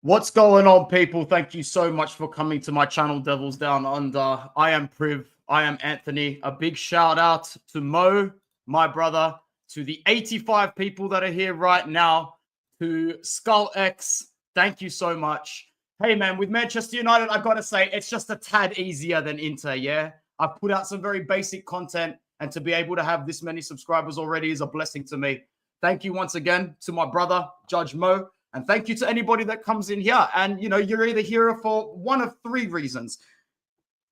What's going on, people? Thank you so much for coming to my channel, Devils Down Under. I am Priv. I am Anthony. A big shout out to Mo, my brother, to the 85 people that are here right now, to Skull X. Thank you so much. Hey, man, with Manchester United, I've got to say, it's just a tad easier than Inter, yeah? I've put out some very basic content, and to be able to have this many subscribers already is a blessing to me. Thank you once again to my brother, Judge Mo. And thank you to anybody that comes in here. And, you know, you're either here for one of three reasons.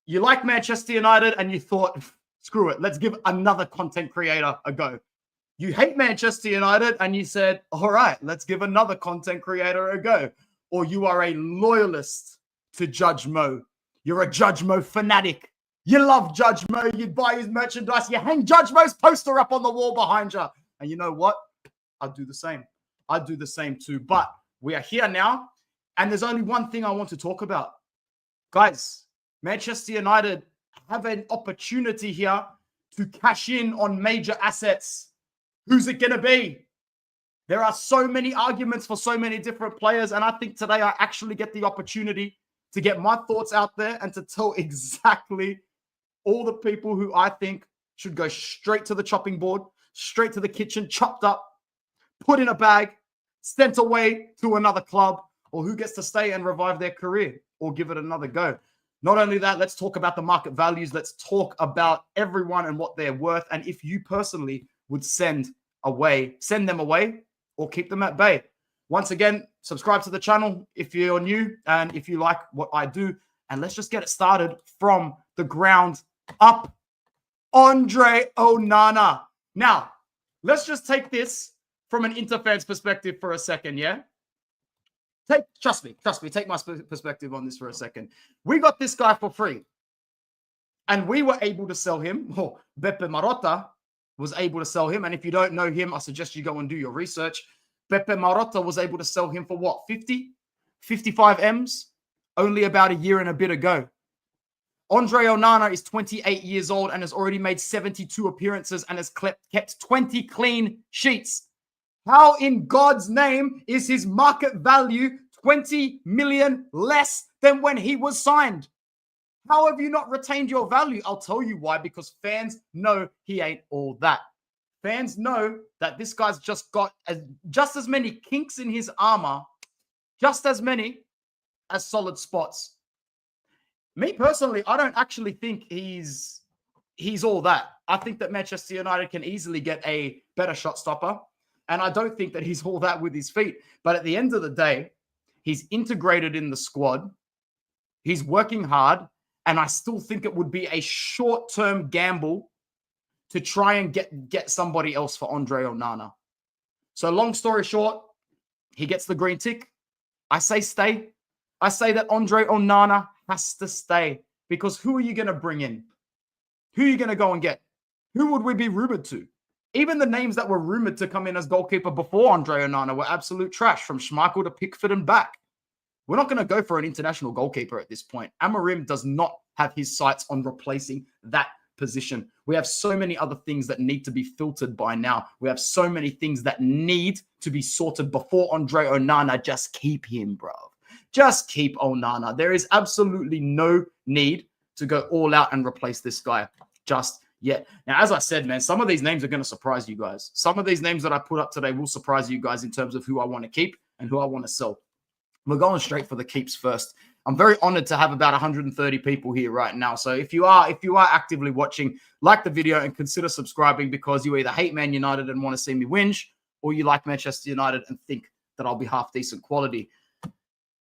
You like Manchester United and you thought, screw it, let's give another content creator a go. You hate Manchester United and you said, all right, let's give another content creator a go. Or you are a loyalist to Judge Mo. You're a Judge Mo fanatic. You love Judge Mo. You buy his merchandise. You hang Judge Mo's poster up on the wall behind you. And you know what? I'd do the same. I'd do the same too. But we are here now, and there's only one thing I want to talk about. Guys, Manchester United have an opportunity here to cash in on major assets. Who's it going to be? There are so many arguments for so many different players, and I think today I actually get the opportunity to get my thoughts out there and to tell exactly all the people who I think should go straight to the chopping board, straight to the kitchen, chopped up, put in a bag, sent away to another club, or who gets to stay and revive their career or give it another go. Not only that, let's talk about the market values. Let's talk about everyone and what they're worth. And if you personally would send them away or keep them at bay. Once again, subscribe to the channel if you're new and if you like what I do. And let's just get it started from the ground up. Andre Onana. Now, let's just take this from an Inter fan's perspective for a second, yeah? Trust me, take my perspective on this for a second. We got this guy for free. And we were able to sell him. Oh, Beppe Marotta was able to sell him. And if you don't know him, I suggest you go and do your research. Beppe Marotta was able to sell him for what, 50? 55 M's? Only about a year and a bit ago. Andre Onana is 28 years old and has already made 72 appearances and has kept 20 clean sheets. How in God's name is his market value 20 million less than when he was signed? How have you not retained your value? I'll tell you why, because fans know he ain't all that. Fans know that this guy's just got just as many kinks in his armor, just as many as solid spots. Me personally, I don't actually think he's all that. I think that Manchester United can easily get a better shot stopper. And I don't think that he's all that with his feet. But at the end of the day, he's integrated in the squad. He's working hard. And I still think it would be a short-term gamble to try and get somebody else for Andre Onana. So long story short, he gets the green tick. I say stay. I say that Andre Onana has to stay. Because who are you going to bring in? Who are you going to go and get? Who would we be rumored to? Even the names that were rumored to come in as goalkeeper before Andre Onana were absolute trash, from Schmeichel to Pickford and back. We're not going to go for an international goalkeeper at this point. Amorim does not have his sights on replacing that position. We have so many other things that need to be filtered by now. We have so many things that need to be sorted before Andre Onana. Just keep him, bro. Just keep Onana. There is absolutely no need to go all out and replace this guy just yet. Now, as I said, man, some of these names are going to surprise you guys. Some of these names that I put up today will surprise you guys in terms of who I want to keep and who I want to sell. We're going straight for the keeps first. I'm very honored to have about 130 people here right now. So if you are actively watching, like the video and consider subscribing, because you either hate Man United and want to see me whinge, or you like Manchester United and think that I'll be half decent quality.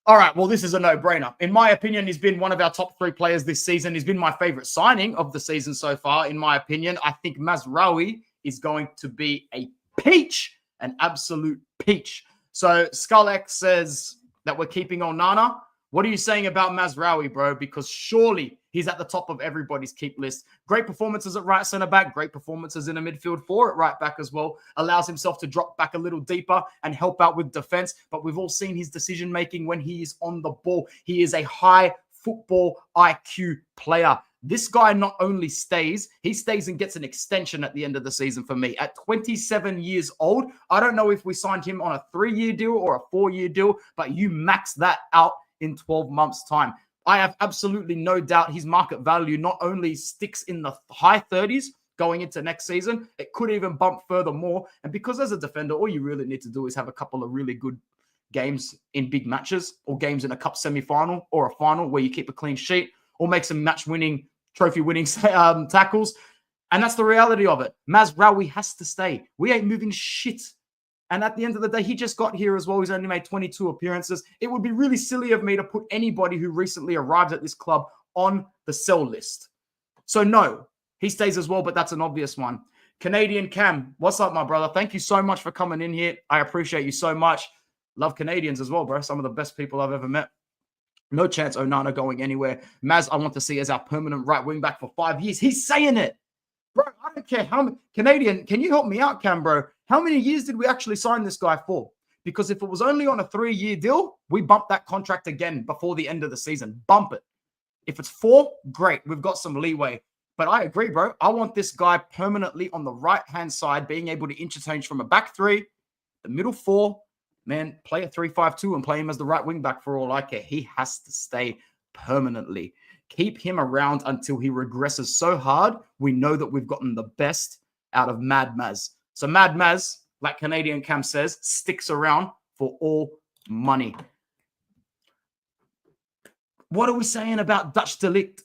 All right, well, this is a no-brainer. In my opinion, he's been one of our top 3 players this season. He's been my favorite signing of the season so far, in my opinion. I think Mazraoui is going to be a peach, an absolute peach. So Skullx says that we're keeping Onana. What are you saying about Mazraoui, bro? Because surely he's at the top of everybody's keep list. Great performances at right centre-back, great performances in a midfield 4 at right-back as well. Allows himself to drop back a little deeper and help out with defence. But we've all seen his decision-making when he is on the ball. He is a high football IQ player. This guy not only stays, he stays and gets an extension at the end of the season for me. At 27 years old, I don't know if we signed him on a 3-year deal or a 4-year deal, but you max that out in 12 months' time. I have absolutely no doubt his market value not only sticks in the high 30s going into next season, it could even bump further more. And because as a defender, all you really need to do is have a couple of really good games in big matches or games in a cup semi-final or a final where you keep a clean sheet or make some match-winning, trophy-winning tackles. And that's the reality of it. Mazraoui has to stay. We ain't moving shit. And at the end of the day, he just got here as well. He's only made 22 appearances. It would be really silly of me to put anybody who recently arrived at this club on the sell list. So no, he stays as well, but that's an obvious one. Canadian Cam, what's up, my brother? Thank you so much for coming in here. I appreciate you so much. Love Canadians as well, bro. Some of the best people I've ever met. No chance Onana going anywhere. Maz, I want to see as our permanent right wing back for 5 years. He's saying it. Bro, I don't care how many. Canadian, can you help me out, Cam, bro? How many years did we actually sign this guy for? Because if it was only on a 3-year deal, we bump that contract again before the end of the season. Bump it. If it's 4, great. We've got some leeway. But I agree, bro. I want this guy permanently on the right-hand side, being able to interchange from a back 3, the middle 4, man, play a 3-5-2 and play him as the right wing back for all I care. He has to stay permanently. Keep him around until he regresses so hard, we know that we've gotten the best out of Mad Maz. So Mad Maz, like Canadian Cam says, sticks around for all money. What are we saying about Dutch de Ligt?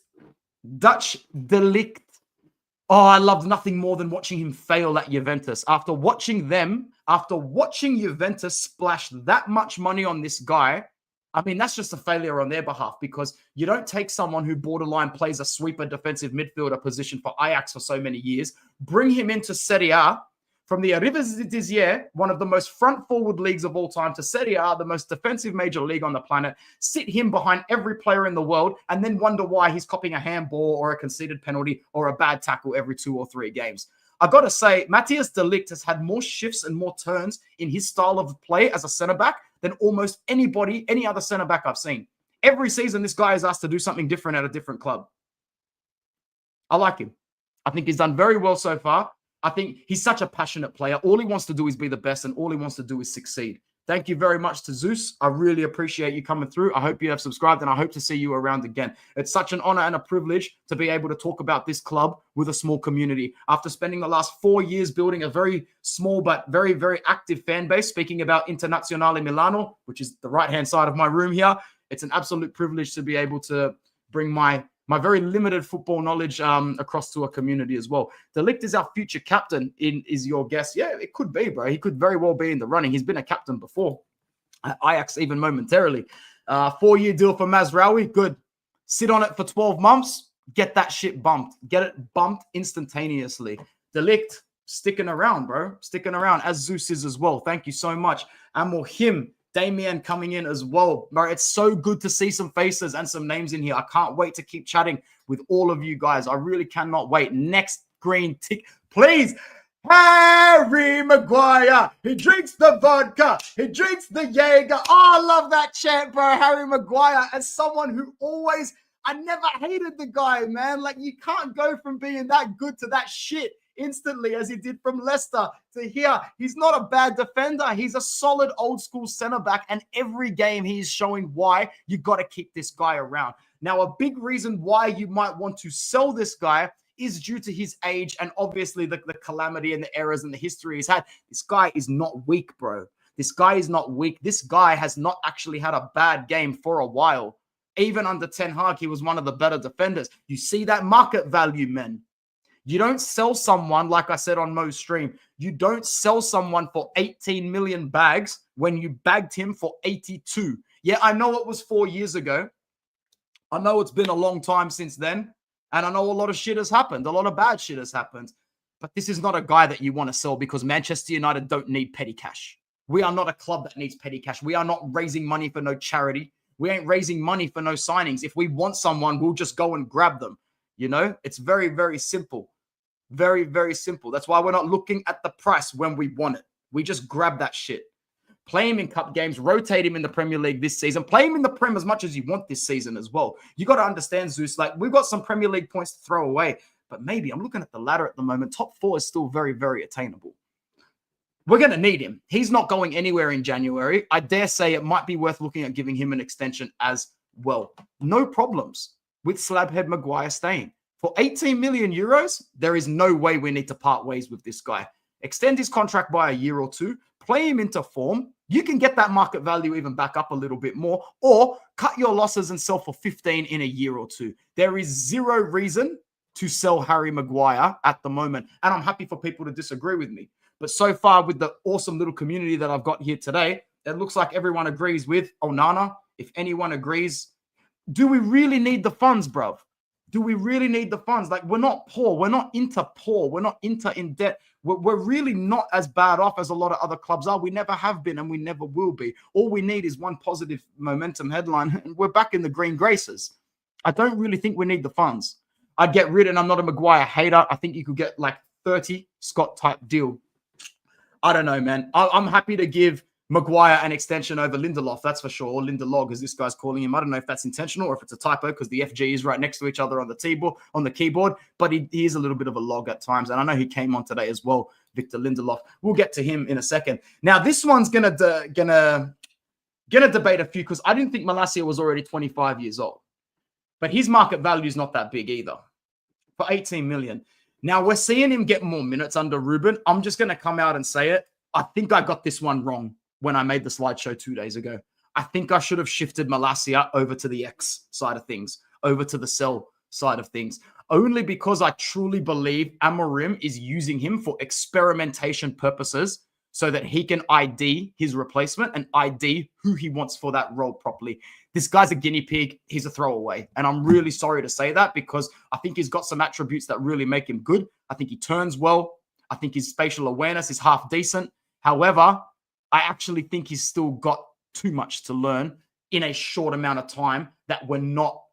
Dutch de Ligt. Oh, I loved nothing more than watching him fail at Juventus. After watching Juventus splash that much money on this guy, I mean, that's just a failure on their behalf because you don't take someone who borderline plays a sweeper defensive midfielder position for Ajax for so many years, bring him into Serie A from the Eredivisie, one of the most front-forward leagues of all time, to Serie A, the most defensive major league on the planet, sit him behind every player in the world, and then wonder why he's copying a handball or a conceded penalty or a bad tackle every 2 or 3 games. I got to say, Matthias de Ligt has had more shifts and more turns in his style of play as a centre-back than almost any other centre-back I've seen. Every season, this guy is asked to do something different at a different club. I like him. I think he's done very well so far. I think he's such a passionate player. All he wants to do is be the best, and all he wants to do is succeed. Thank you very much to Zeus. I really appreciate you coming through. I hope you have subscribed, and I hope to see you around again. It's such an honor and a privilege to be able to talk about this club with a small community. After spending the last 4 years building a very small but very, very active fan base, speaking about Internazionale Milano, which is the right-hand side of my room here, it's an absolute privilege to be able to bring my very limited football knowledge across to a community as well. De Ligt is our future captain, is your guess? Yeah, it could be, bro. He could very well be in the running. He's been a captain before. Ajax even momentarily. 4-year deal for Mazraoui. Good. Sit on it for 12 months. Get that shit bumped. Get it bumped instantaneously. De Ligt sticking around, bro. Sticking around, as Zeus is as well. Thank you so much. Amorim, Damien coming in as well. Bro, it's so good to see some faces and some names in here. I can't wait to keep chatting with all of you guys. I really cannot wait. Next green tick, please. Harry Maguire. He drinks the vodka. He drinks the Jaeger. Oh, I love that chant, bro. Harry Maguire. As someone who I never hated the guy, man. Like, you can't go from being that good to that shit instantly as he did from Leicester to here. He's not a bad defender. He's a solid old school center back, and every game he's showing why you got to keep this guy around. Now, a big reason why you might want to sell this guy is due to his age and obviously the calamity and the errors and the history he's had. This guy is not weak, bro. This guy is not weak. This guy has not actually had a bad game for a while. Even under Ten Hag, he was one of the better defenders. You see that market value, men. You don't sell someone, like I said on Mo's stream, you don't sell someone for 18 million bags when you bagged him for 82. Yeah, I know it was 4 years ago. I know it's been a long time since then. And I know a lot of shit has happened. A lot of bad shit has happened. But this is not a guy that you want to sell because Manchester United don't need petty cash. We are not a club that needs petty cash. We are not raising money for no charity. We ain't raising money for no signings. If we want someone, we'll just go and grab them. You know, it's very, very simple. Very, very simple. That's why we're not looking at the price when we want it. We just grab that shit. play him in cup games, rotate him in the Premier League this season, play him in the Prem as much as you want this season as well. You got to understand, Zeus, like we've got some Premier League points to throw away, but maybe I'm looking at the ladder at the moment. Top 4 is still very, very attainable. We're going to need him. He's not going anywhere in January. I dare say it might be worth looking at giving him an extension as well. No problems with Slabhead Maguire staying. For 18 million euros, there is no way we need to part ways with this guy. Extend his contract by a year or two, play him into form. You can get that market value even back up a little bit more, or cut your losses and sell for 15 in a year or two. There is zero reason to sell Harry Maguire at the moment. And I'm happy for people to disagree with me. But so far, with the awesome little community that I've got here today, it looks like everyone agrees with Onana. If anyone agrees, do we really need the funds, bruv? Do we really need the funds? Like, we're not poor. We're not Inter poor. We're not Inter in debt. We're really not as bad off as a lot of other clubs are. We never have been and we never will be. All we need is one positive momentum headline and we're back in the green graces. I don't really think we need the funds. I'd get rid, and I'm not a Maguire hater. I think you could get like 30 Scott type deal. I don't know, man. I'm happy to give Maguire an extension over Lindelof, that's for sure, or Lindelog, as this guy's calling him. I don't know if that's intentional or if it's a typo because the FG is right next to each other on the keyboard, but he is a little bit of a log at times. And I know he came on today as well, Victor Lindelof. We'll get to him in a second. Now, this one's gonna debate a few because I didn't think Malacia was already 25 years old, but his market value is not that big either. For 18 million. Now, we're seeing him get more minutes under Ruben. I'm just going to come out and say it. I think I got this one wrong when I made the slideshow 2 days ago. I think I should have shifted Malacia over to the X side of things, over to the sell side of things, only because I truly believe Amorim is using him for experimentation purposes so that he can ID his replacement and ID who he wants for that role properly. This guy's a guinea pig. He's a throwaway. And I'm really sorry to say that because I think he's got some attributes that really make him good. I think he turns well. I think his spatial awareness is half decent. However, I actually think he's still got too much to learn in a short amount of time that we're not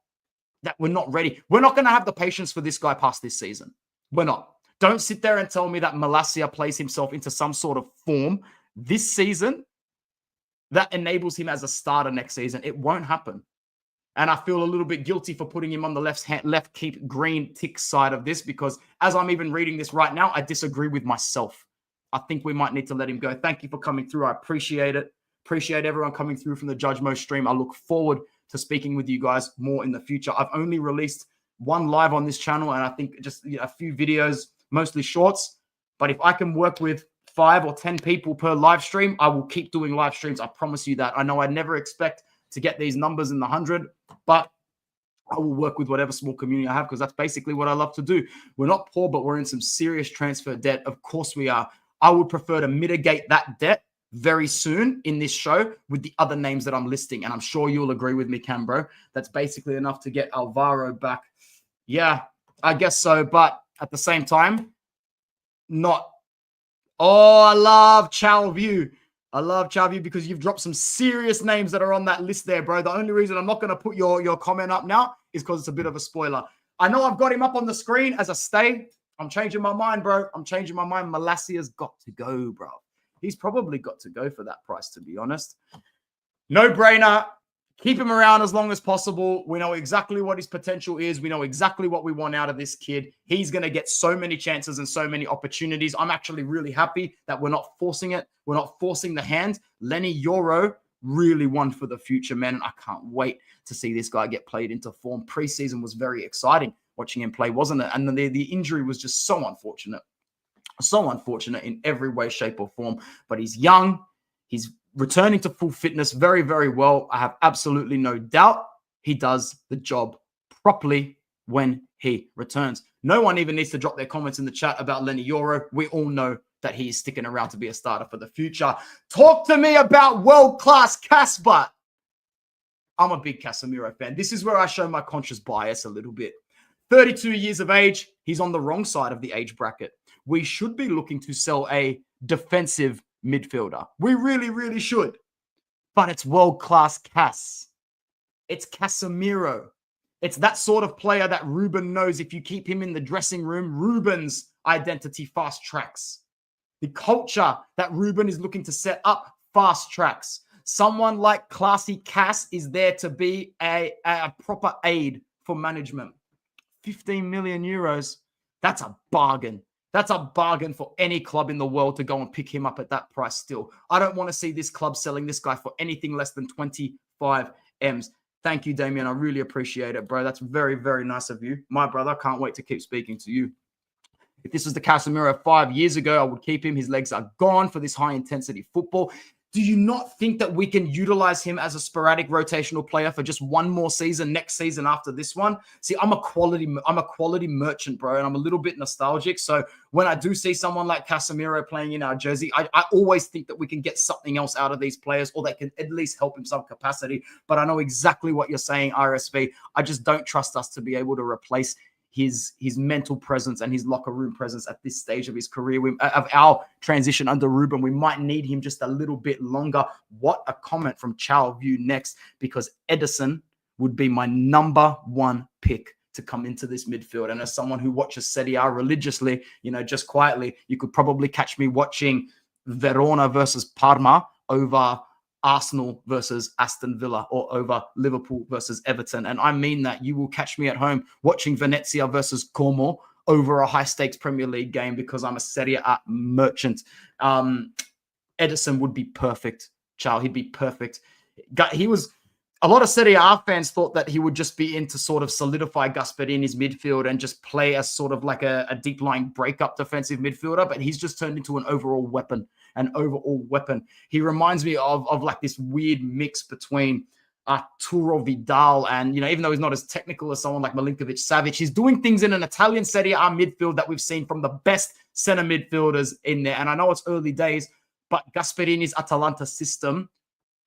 ready. We're not going to have the patience for this guy past this season. We're not. Don't sit there and tell me that Malacia plays himself into some sort of form this season that enables him as a starter next season. It won't happen. And I feel a little bit guilty for putting him on the left keep green tick side of this because as I'm even reading this right now, I disagree with myself. I think we might need to let him go. Thank you for coming through. I appreciate it. Appreciate everyone coming through from the Judge Mo stream. I look forward to speaking with you guys more in the future. I've only released one live on this channel and I think just a few videos, mostly shorts. But if I can work with 5 or 10 people per live stream, I will keep doing live streams. I promise you that. I know I never expect to get these numbers in the 100, but I will work with whatever small community I have because that's basically what I love to do. We're not poor, but we're in some serious transfer debt. Of course we are. I would prefer to mitigate that debt very soon in this show with the other names that I'm listing. And I'm sure you'll agree with me, Cambro. That's basically enough to get Alvaro back. Yeah, I guess so. But at the same time, not. Oh, I love Chow View. I love Chow View because you've dropped some serious names that are on that list there, bro. The only reason I'm not going to put your comment up now is because it's a bit of a spoiler. I know I've got him up on the screen as a stay. I'm changing my mind, bro. I'm changing my mind. Malacia's got to go, bro. He's probably got to go for that price, to be honest. No brainer. Keep him around as long as possible. We know exactly what his potential is. We know exactly what we want out of this kid. He's going to get so many chances and so many opportunities. I'm actually really happy that we're not forcing it. We're not forcing the hand. Lenny Yoro, really one for the future, man. And I can't wait to see this guy get played into form. Preseason was very exciting watching him play, wasn't it? And the injury was just so unfortunate. So unfortunate in every way, shape, or form. But he's young. He's returning to full fitness very, very well. I have absolutely no doubt he does the job properly when he returns. No one even needs to drop their comments in the chat about Lenny Yoro. We all know that he is sticking around to be a starter for the future. Talk to me about world-class Casper. I'm a big Casemiro fan. This is where I show my conscious bias a little bit. 32 years of age. He's on the wrong side of the age bracket. We should be looking to sell a defensive midfielder. We really, really should. But it's world-class Cas. It's Casemiro. It's that sort of player that Ruben knows if you keep him in the dressing room, Ruben's identity fast tracks. The culture that Ruben is looking to set up fast tracks. Someone like Classy Cass is there to be a proper aid for management. 15 million euros. That's a bargain. That's a bargain for any club in the world to go and pick him up at that price still. I don't want to see this club selling this guy for anything less than 25 M's. Thank you, Damien. I really appreciate it, bro. That's very, very nice of you. My brother, can't wait to keep speaking to you. If this was the Casemiro 5 years ago, I would keep him. His legs are gone for this high-intensity football. Do you not think that we can utilize him as a sporadic rotational player for just one more season, next season after this one? See, I'm a quality merchant, bro, and I'm a little bit nostalgic. So when I do see someone like Casemiro playing in our jersey, I always think that we can get something else out of these players, or they can at least help in some capacity. But I know exactly what you're saying, RSV. I just don't trust us to be able to replace his mental presence and his locker room presence at this stage of his career, of our transition under Ruben. We might need him just a little bit longer. What a comment from Chow View next, because Edison would be my #1 pick to come into this midfield. And as someone who watches Serie A religiously, just quietly, you could probably catch me watching Verona versus Parma over Arsenal versus Aston Villa, or over Liverpool versus Everton. And I mean that. You will catch me at home watching Venezia versus Como over a high-stakes Premier League game, because I'm a Serie A merchant. Edison would be perfect, Charles. He'd be perfect. A lot of Serie A fans thought that he would just be in to sort of solidify Gasperini's midfield and just play as sort of like a deep-lying break-up defensive midfielder, but he's just turned into an overall weapon. He reminds me of like this weird mix between Arturo Vidal and, even though he's not as technical as someone like Milinkovic-Savic, he's doing things in an Italian Serie A midfield that we've seen from the best center midfielders in there. And I know it's early days, but Gasperini's Atalanta system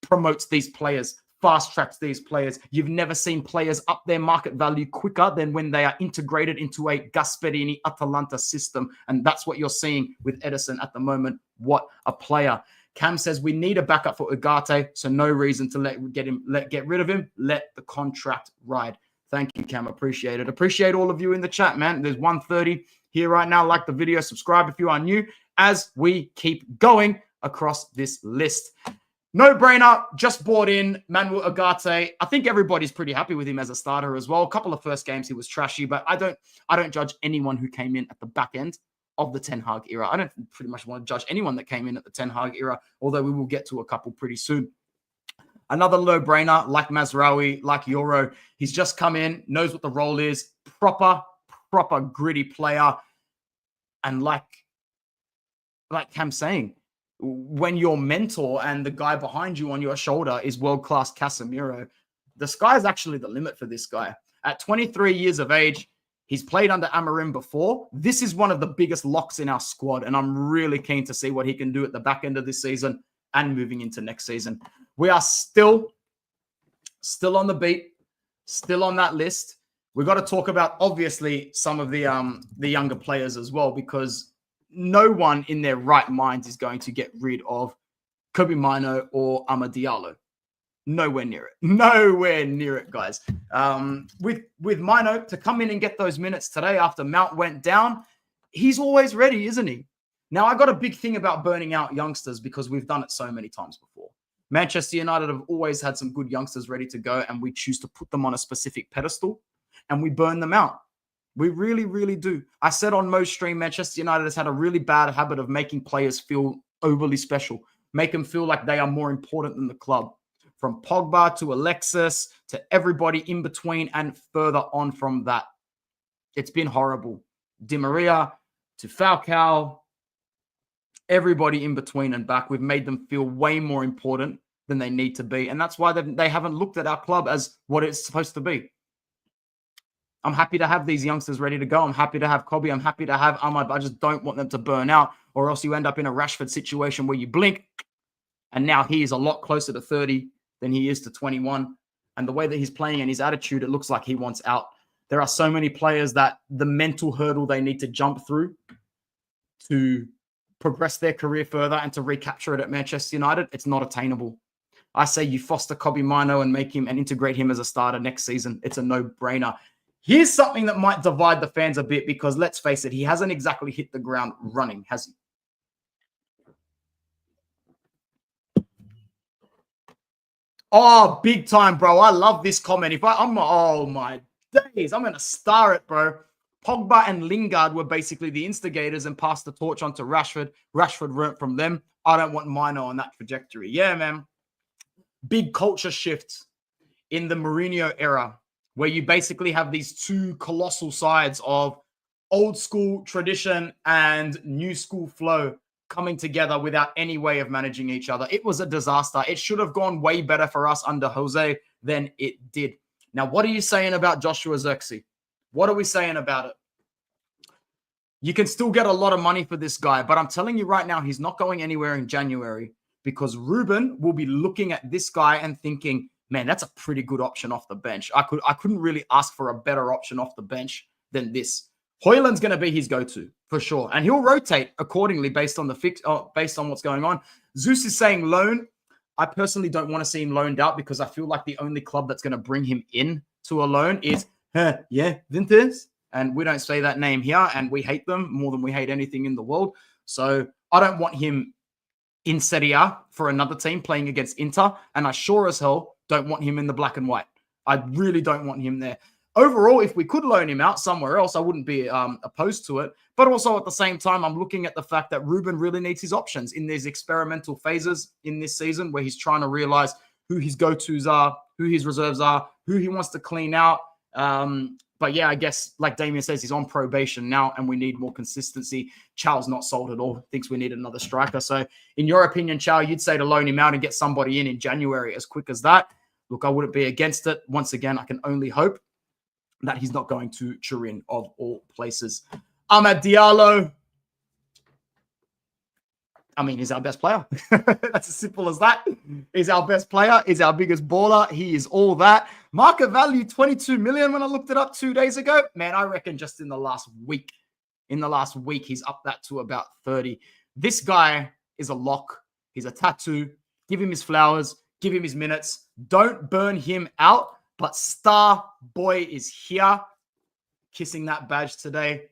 promotes these players, fast tracks these players. You've never seen players up their market value quicker than when they are integrated into a Gasperini Atalanta system. And that's what you're seeing with Edison at the moment. What a player. Cam says we need a backup for Ugarte, so no reason to get rid of him. Let the contract ride. Thank you, Cam. Appreciate it. Appreciate all of you in the chat, man. There's 130 here right now. Like the video, subscribe if you are new, as we keep going across this list. No brainer, just bought in Manuel Ugarte. I think everybody's pretty happy with him as a starter as well. A couple of first games he was trashy, but I don't judge anyone who came in at the back end of the Ten Hag era. I don't pretty much want to judge anyone that came in at the Ten Hag era, although we will get to a couple pretty soon. Another no-brainer, like Mazraoui, like Euro. He's just come in, knows what the role is, proper gritty player. And like Cam's saying, when your mentor and the guy behind you on your shoulder is world-class Casemiro, the sky's actually the limit for this guy. At 23 years of age, he's played under Amorim before. This is one of the biggest locks in our squad, and I'm really keen to see what he can do at the back end of this season and moving into next season. We are still on the beat, still on that list. We've got to talk about, obviously, some of the younger players as well, because no one in their right minds is going to get rid of Kobbie Mainoo or Amad Diallo. Nowhere near it. Nowhere near it, guys. With Mainoo to come in and get those minutes today after Mount went down, he's always ready, isn't he? Now, I got a big thing about burning out youngsters because we've done it so many times before. Manchester United have always had some good youngsters ready to go, and we choose to put them on a specific pedestal and we burn them out. We really, really do. I said on Mo's stream, Manchester United has had a really bad habit of making players feel overly special, make them feel like they are more important than the club. From Pogba to Alexis to everybody in between and further on from that. It's been horrible. Di Maria to Falcao, everybody in between and back. We've made them feel way more important than they need to be. And that's why they haven't looked at our club as what it's supposed to be. I'm happy to have these youngsters ready to go. I'm happy to have Kobbie. I'm happy to have Amad, but I just don't want them to burn out, or else you end up in a Rashford situation where you blink and now he is a lot closer to 30 than he is to 21. And the way that he's playing and his attitude, it looks like he wants out. There are so many players that the mental hurdle they need to jump through to progress their career further and to recapture it at Manchester United, it's not attainable. I say you foster Kobbie Mainoo and make him and integrate him as a starter next season. It's a no-brainer. Here's something that might divide the fans a bit because, let's face it, he hasn't exactly hit the ground running, has he? Oh, big time, bro. I love this comment. Oh my days, I'm going to star it, bro. Pogba and Lingard were basically the instigators and passed the torch on to Rashford. Rashford learnt from them. I don't want Mino on that trajectory. Yeah, man. Big culture shift in the Mourinho era, where you basically have these two colossal sides of old school tradition and new school flow coming together without any way of managing each other. It was a disaster. It should have gone way better for us under Jose than it did. Now, what are you saying about Joshua Zirkzee? What are we saying about it? You can still get a lot of money for this guy, but I'm telling you right now, he's not going anywhere in January because Ruben will be looking at this guy and thinking, man, that's a pretty good option off the bench. I couldn't really ask for a better option off the bench than this. Højlund's going to be his go-to for sure, and he'll rotate accordingly based on based on what's going on. Zeus is saying loan. I personally don't want to see him loaned out because I feel like the only club that's going to bring him in to a loan is Vinters, and we don't say that name here, and we hate them more than we hate anything in the world. So I don't want him in Serie A for another team playing against Inter, and I sure as hell don't want him in the black and white. I really don't want him there. Overall, if we could loan him out somewhere else, I wouldn't be opposed to it. But also at the same time, I'm looking at the fact that Ruben really needs his options in these experimental phases in this season where he's trying to realize who his go-tos are, who his reserves are, who he wants to clean out. But yeah, I guess like Damien says, he's on probation now and we need more consistency. Chow's not sold at all, thinks we need another striker. So in your opinion, Chow, you'd say to loan him out and get somebody in January as quick as that. Look, I wouldn't be against it. Once again, I can only hope that he's not going to Turin of all places. Amad Diallo. I mean, he's our best player. That's as simple as that. He's our best player. He's our biggest baller. He is all that. Market value, 22 million when I looked it up 2 days ago. Man, I reckon just in the last week, he's up that to about 30. This guy is a lock. He's a tattoo. Give him his flowers. Give him his minutes. Don't burn him out. But Star Boy is here, kissing that badge today.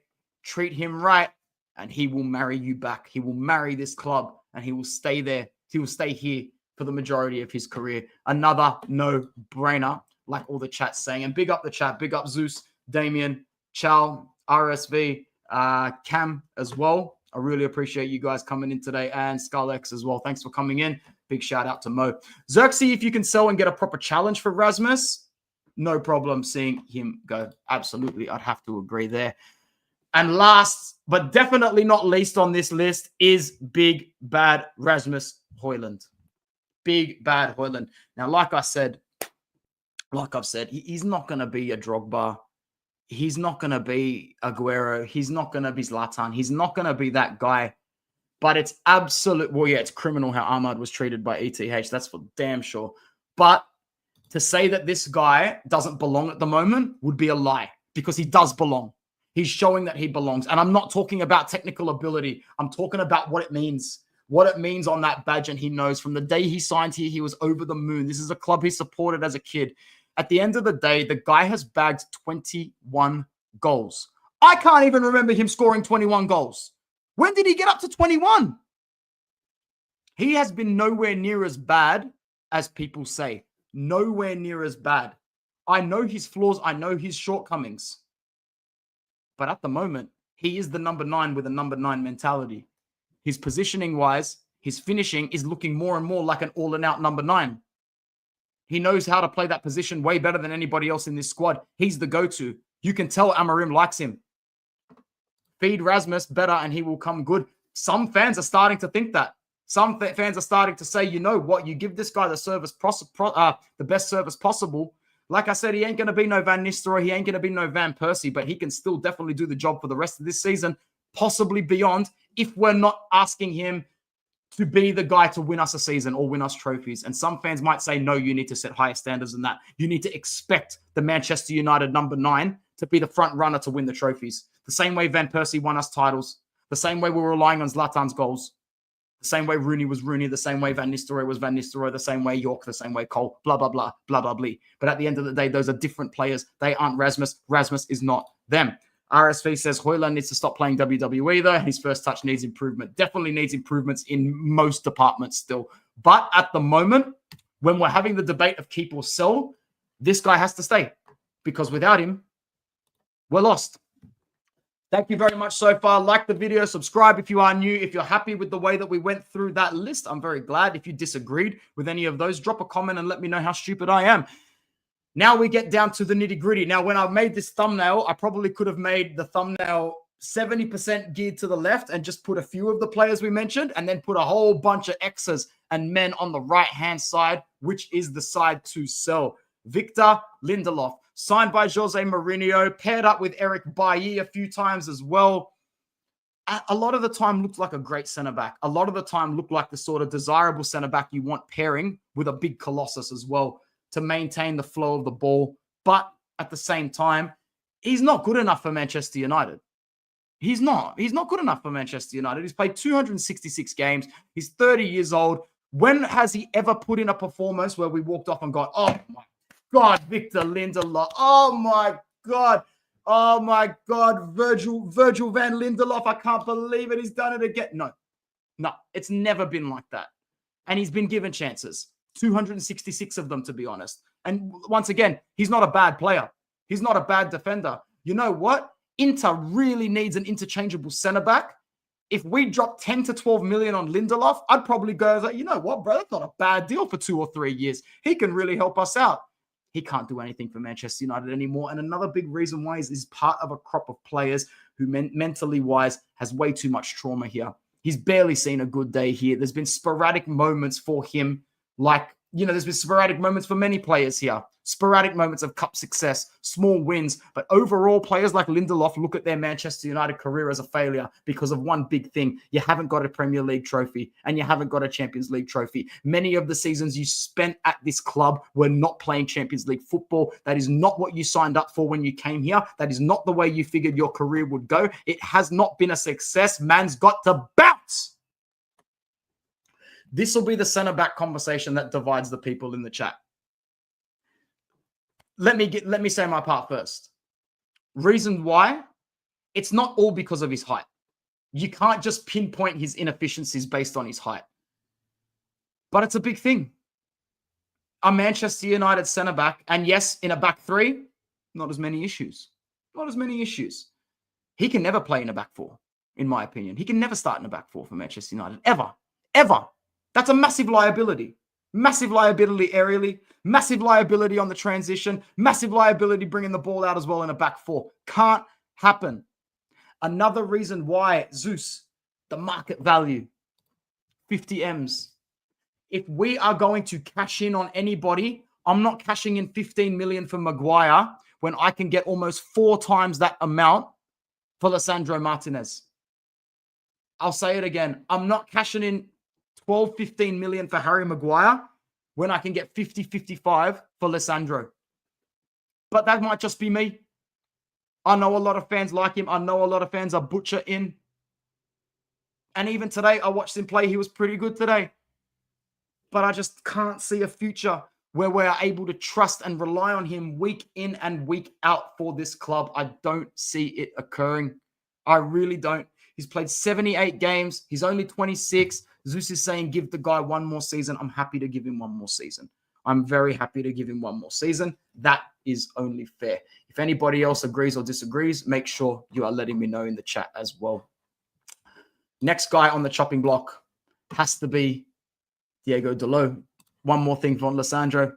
Treat him right, and he will marry you back. He will marry this club, and he will stay there. He will stay here for the majority of his career. Another no-brainer, like all the chat's saying. And big up the chat. Big up Zeus, Damien, Chow, RSV, Cam as well. I really appreciate you guys coming in today, and SkullX as well. Thanks for coming in. Big shout out to Mo. Zirkzee, if you can sell and get a proper challenge for Rasmus, no problem seeing him go. Absolutely, I'd have to agree there. And last, but definitely not least on this list, is big, bad Rasmus Højlund. Big, bad Højlund. Now, like I've said, he's not going to be a Drogba. He's not going to be Aguero. He's not going to be Zlatan. He's not going to be that guy. But it's absolute. Well, yeah, it's criminal how Ahmad was treated by ETH. That's for damn sure. But to say that this guy doesn't belong at the moment would be a lie because he does belong. He's showing that he belongs. And I'm not talking about technical ability. I'm talking about what it means on that badge. And he knows from the day he signed here, he was over the moon. This is a club he supported as a kid. At the end of the day, the guy has bagged 21 goals. I can't even remember him scoring 21 goals. When did he get up to 21? He has been nowhere near as bad as people say. Nowhere near as bad. I know his flaws. I know his shortcomings. But at the moment, he is the number 9 with a number 9 mentality. His positioning-wise, his finishing is looking more and more like an all-and-out number 9. He knows how to play that position way better than anybody else in this squad. He's the go-to. You can tell Amorim likes him. Feed Rasmus better and he will come good. Some fans are starting to think that. Some fans are starting to say, you know what, you give this guy the best service possible. Like I said, he ain't going to be no Van Nistelrooy. He ain't going to be no Van Persie, but he can still definitely do the job for the rest of this season, possibly beyond, if we're not asking him to be the guy to win us a season or win us trophies. And some fans might say, no, you need to set higher standards than that. You need to expect the Manchester United number 9 to be the front runner to win the trophies. The same way Van Persie won us titles. The same way we were relying on Zlatan's goals. The same way Rooney was Rooney, the same way Van Nistelrooy was Van Nistelrooy, the same way York, the same way Cole, blah, blah, blah, blah, blah, blah. But at the end of the day, those are different players. They aren't Rasmus. Rasmus is not them. RSV says Højlund needs to stop playing WWE though. His first touch needs improvement. Definitely needs improvements in most departments still. But at the moment, when we're having the debate of keep or sell, this guy has to stay because without him, we're lost. Thank you very much so far. Like the video, subscribe if you are new. If you're happy with the way that we went through that list, I'm very glad. If you disagreed with any of those, drop a comment and let me know how stupid I am. Now we get down to the nitty gritty. Now, when I made this thumbnail, I probably could have made the thumbnail 70% geared to the left and just put a few of the players we mentioned and then put a whole bunch of X's and men on the right-hand side, which is the side to sell. Victor Lindelof, signed by Jose Mourinho, paired up with Eric Bailly a few times as well. A lot of the time looked like a great centre-back. A lot of the time looked like the sort of desirable centre-back you want pairing with a big colossus as well to maintain the flow of the ball. But at the same time, he's not good enough for Manchester United. He's not. He's not good enough for Manchester United. He's played 266 games. He's 30 years old. When has he ever put in a performance where we walked off and gone, oh my God, Victor Lindelof. Oh my God. Oh my God, Virgil van Lindelof. I can't believe it. He's done it again. No, it's never been like that. And he's been given chances. 266 of them, to be honest. And once again, he's not a bad player. He's not a bad defender. You know what? Inter really needs an interchangeable centre-back. If we drop 10 to 12 million on Lindelof, I'd probably go, you know what, bro? That's not a bad deal for 2 or 3 years. He can really help us out. He can't do anything for Manchester United anymore. And another big reason why is he's part of a crop of players who mentally-wise has way too much trauma here. He's barely seen a good day here. There's been sporadic moments for him, like, there's been sporadic moments for many players here. Sporadic moments of cup success, small wins. But overall, players like Lindelof look at their Manchester United career as a failure because of one big thing. You haven't got a Premier League trophy and you haven't got a Champions League trophy. Many of the seasons you spent at this club were not playing Champions League football. That is not what you signed up for when you came here. That is not the way you figured your career would go. It has not been a success. Man's got to bounce. This will be the centre-back conversation that divides the people in the chat. Let me say my part first. Reason why? It's not all because of his height. You can't just pinpoint his inefficiencies based on his height. But it's a big thing. A Manchester United centre-back, and yes, in a back three, not as many issues. Not as many issues. He can never play in a back four, in my opinion. He can never start in a back four for Manchester United. Ever. Ever. That's a massive liability. Massive liability aerially, massive liability on the transition, massive liability bringing the ball out as well in a back four. Can't happen. Another reason why, Zeus, the market value, 50 M's. If we are going to cash in on anybody, I'm not cashing in 15 million for Maguire when I can get almost 4 times that amount for Lisandro Martinez. I'll say it again. I'm not cashing in 12, 15 million for Harry Maguire when I can get 50, 55 for Lisandro. But that might just be me. I know a lot of fans like him. I know a lot of fans are butcher in. And even today, I watched him play. He was pretty good today. But I just can't see a future where we're able to trust and rely on him week in and week out for this club. I don't see it occurring. I really don't. He's played 78 games. He's only 26. Zeus is saying, give the guy one more season. I'm happy to give him one more season. I'm very happy to give him one more season. That is only fair. If anybody else agrees or disagrees, make sure you are letting me know in the chat as well. Next guy on the chopping block has to be Diego Dalot. One more thing for Lisandro.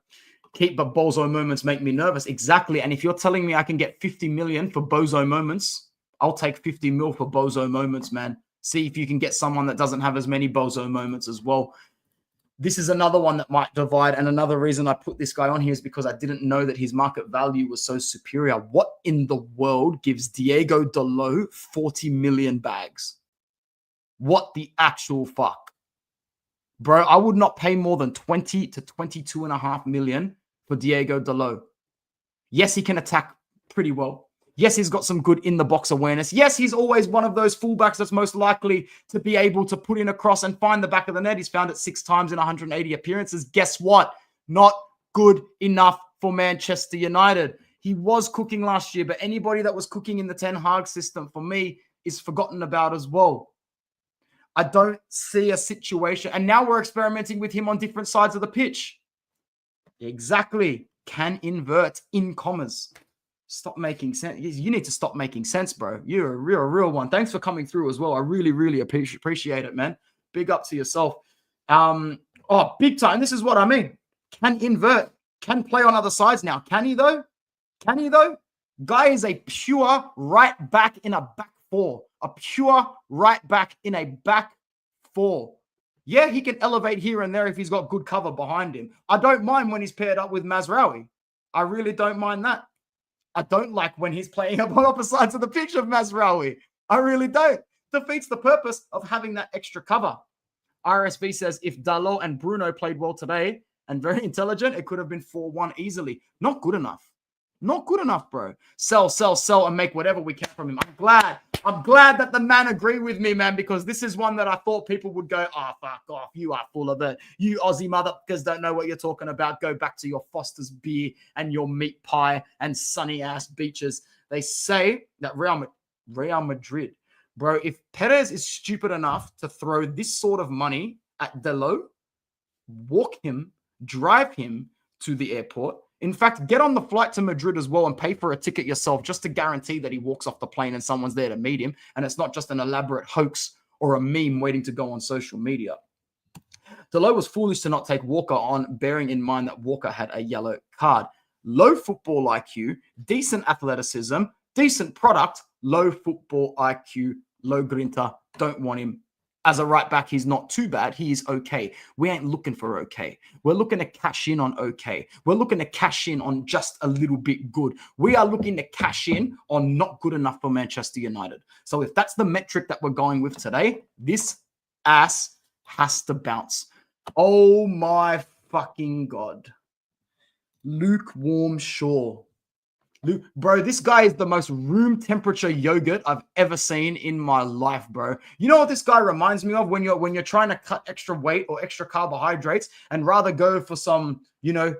Keep but bozo moments make me nervous. Exactly. And if you're telling me I can get 50 million for bozo moments, I'll take 50 mil for bozo moments, man. See if you can get someone that doesn't have as many bozo moments as well. This is another one that might divide. And another reason I put this guy on here is because I didn't know that his market value was so superior. What in the world gives Diego Dalot 40 million bags? What the actual fuck? Bro, I would not pay more than 20 to 22.5 million for Diego Dalot. Yes, he can attack pretty well. Yes, he's got some good in-the-box awareness. Yes, he's always one of those fullbacks that's most likely to be able to put in a cross and find the back of the net. He's found it 6 times in 180 appearances. Guess what? Not good enough for Manchester United. He was cooking last year, but anybody that was cooking in the Ten Hag system, for me, is forgotten about as well. I don't see a situation. And now we're experimenting with him on different sides of the pitch. Exactly. Can invert in commas. Stop making sense. You need to stop making sense, bro. You're a real one. Thanks for coming through as well. I really appreciate it, man. Big up to yourself. Oh, big time. This is what I mean. Can invert. Can play on other sides now. Can he though? Can he though? Guy is a pure right back in a back four. A pure right back in a back four. Yeah, he can elevate here and there if he's got good cover behind him. I don't mind when he's paired up with Mazraoui. I really don't mind that. I don't like when he's playing up on opposite sides of the pitch of Mazraoui. I really don't. Defeats the purpose of having that extra cover. RSV says, if Dalot and Bruno played well today and very intelligent, it could have been 4-1 easily. Not good enough. Not good enough, bro. Sell, and make whatever we can from him. I'm glad that the man agree with me, man, because this is one that I thought people would go, oh, fuck off. You are full of it. You Aussie motherfuckers don't know what you're talking about. Go back to your Foster's beer and your meat pie and sunny-ass beaches. They say that Real Madrid, bro, if Perez is stupid enough to throw this sort of money at Dalot, walk him, drive him to the airport. In fact, get on the flight to Madrid as well and pay for a ticket yourself just to guarantee that he walks off the plane and someone's there to meet him. And it's not just an elaborate hoax or a meme waiting to go on social media. Dalot was foolish to not take Walker on, bearing in mind that Walker had a yellow card. Low football IQ, decent athleticism, decent product, low football IQ, low grinta. Don't want him. As a right back, he's not too bad. He is okay. We ain't looking for okay. We're looking to cash in on okay. We're looking to cash in on just a little bit good. We are looking to cash in on not good enough for Manchester United. So if that's the metric that we're going with today, this ass has to bounce. Oh my fucking God. Lukewarm Shaw. Bro, this guy is the most room temperature yogurt I've ever seen in my life, bro. You know what this guy reminds me of when you're trying to cut extra weight or extra carbohydrates and rather go for some,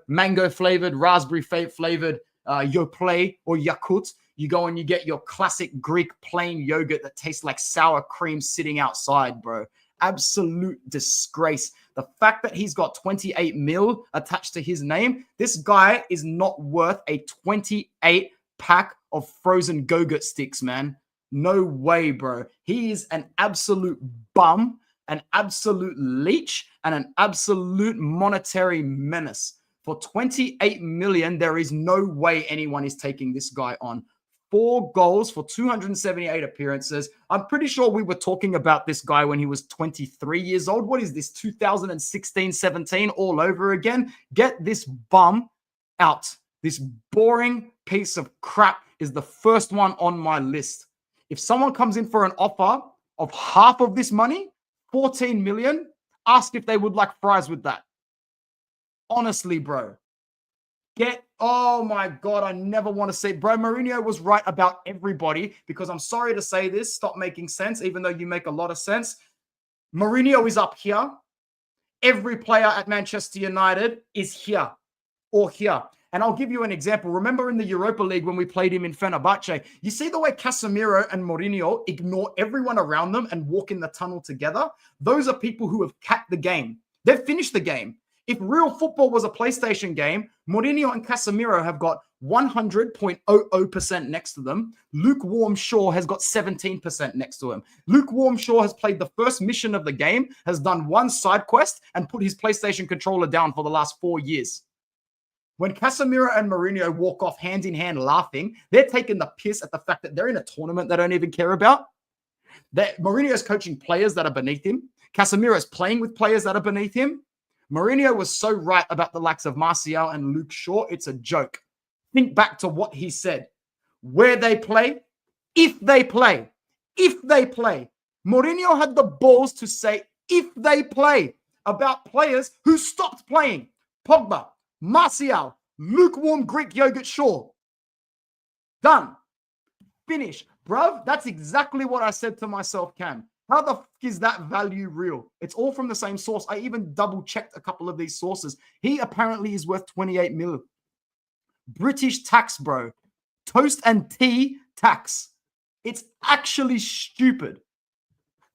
mango flavored, raspberry flavored Yoplait or Yakult. You go and you get your classic Greek plain yogurt that tastes like sour cream sitting outside, bro. Absolute disgrace. The fact that he's got 28 mil attached to his name, this guy is not worth a 28 pack of frozen Go-Gurt sticks, man. No way, bro. He is an absolute bum, an absolute leech, and an absolute monetary menace. For 28 million, there is no way anyone is taking this guy on. 4 goals for 278 appearances. I'm pretty sure we were talking about this guy when he was 23 years old. What is this, 2016-17 all over again? Get this bum out. This boring piece of crap is the first one on my list. If someone comes in for an offer of half of this money, 14 million, ask if they would like fries with that. Honestly, bro. Oh my God, I never want to say, bro, Mourinho was right about everybody because I'm sorry to say this, stop making sense, even though you make a lot of sense. Mourinho is up here. Every player at Manchester United is here or here. And I'll give you an example. Remember in the Europa League when we played him in Fenerbahce, you see the way Casemiro and Mourinho ignore everyone around them and walk in the tunnel together? Those are people who have capped the game. They've finished the game. If real football was a PlayStation game, Mourinho and Casemiro have got 100.00% next to them. Lukewarm Shaw has got 17% next to him. Lukewarm Shaw has played the first mission of the game, has done one side quest, and put his PlayStation controller down for the last 4 years. When Casemiro and Mourinho walk off hand in hand laughing, they're taking the piss at the fact that they're in a tournament they don't even care about. Mourinho is coaching players that are beneath him. Casemiro is playing with players that are beneath him. Mourinho was so right about the likes of Martial and Luke Shaw. It's a joke. Think back to what he said. Where they play, if they play. Mourinho had the balls to say if they play about players who stopped playing. Pogba, Martial, lukewarm Greek yogurt Shaw. Done. Finish. Bruv, that's exactly what I said to myself, Cam. How the fuck is that value real? It's all from the same source. I even double-checked a couple of these sources. He apparently is worth 28 mil. British tax, bro. Toast and tea tax. It's actually stupid.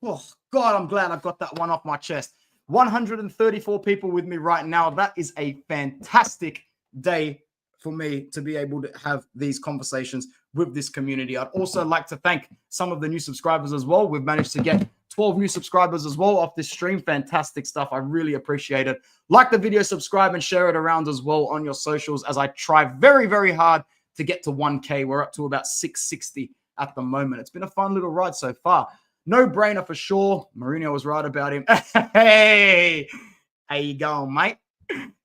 Oh, God, I'm glad I got that one off my chest. 134 people with me right now. That is a fantastic day for me to be able to have these conversations with this community. I'd also like to thank some of the new subscribers as well. We've managed to get 12 new subscribers as well off this stream. Fantastic stuff. I really appreciate it. Like the video, subscribe, and share it around as well on your socials as I try very, very hard to get to 1K. We're up to about 660 at the moment. It's been a fun little ride so far. No brainer for sure. Mourinho was right about him. Hey, how you going, mate?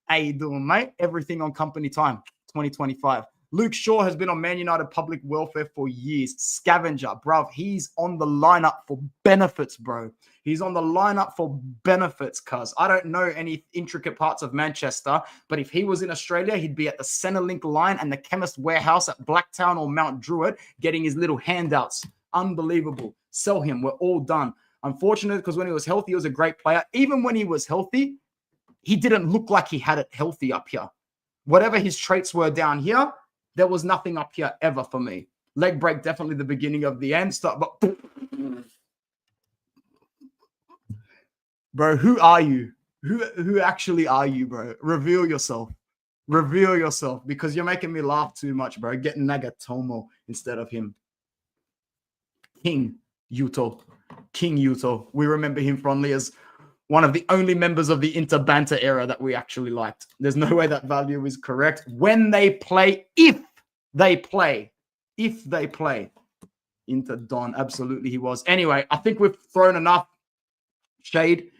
How you doing, mate? Everything on company time, 2025. Luke Shaw has been on Man United public welfare for years. Scavenger, bruv. He's on the lineup for benefits, bro. He's on the lineup for benefits, cuz. I don't know any intricate parts of Manchester, but if he was in Australia, he'd be at the Centrelink line and the Chemist Warehouse at Blacktown or Mount Druitt getting his little handouts. Unbelievable. Sell him. We're all done. Unfortunate because when he was healthy, he was a great player. Even when he was healthy, he didn't look like he had it healthy up here. Whatever his traits were down here, there was nothing up here ever for me. Leg break, definitely the beginning of the end. But bro, who are you? Who actually are you, bro? Reveal yourself. Reveal yourself because you're making me laugh too much, bro. Get Nagatomo instead of him. King Yuto. King Yuto. We remember him fondly as one of the only members of the Inter banter era that we actually liked. There's no way that value is correct. When they play, if they play. Inter Don, absolutely he was. Anyway, I think we've thrown enough shade.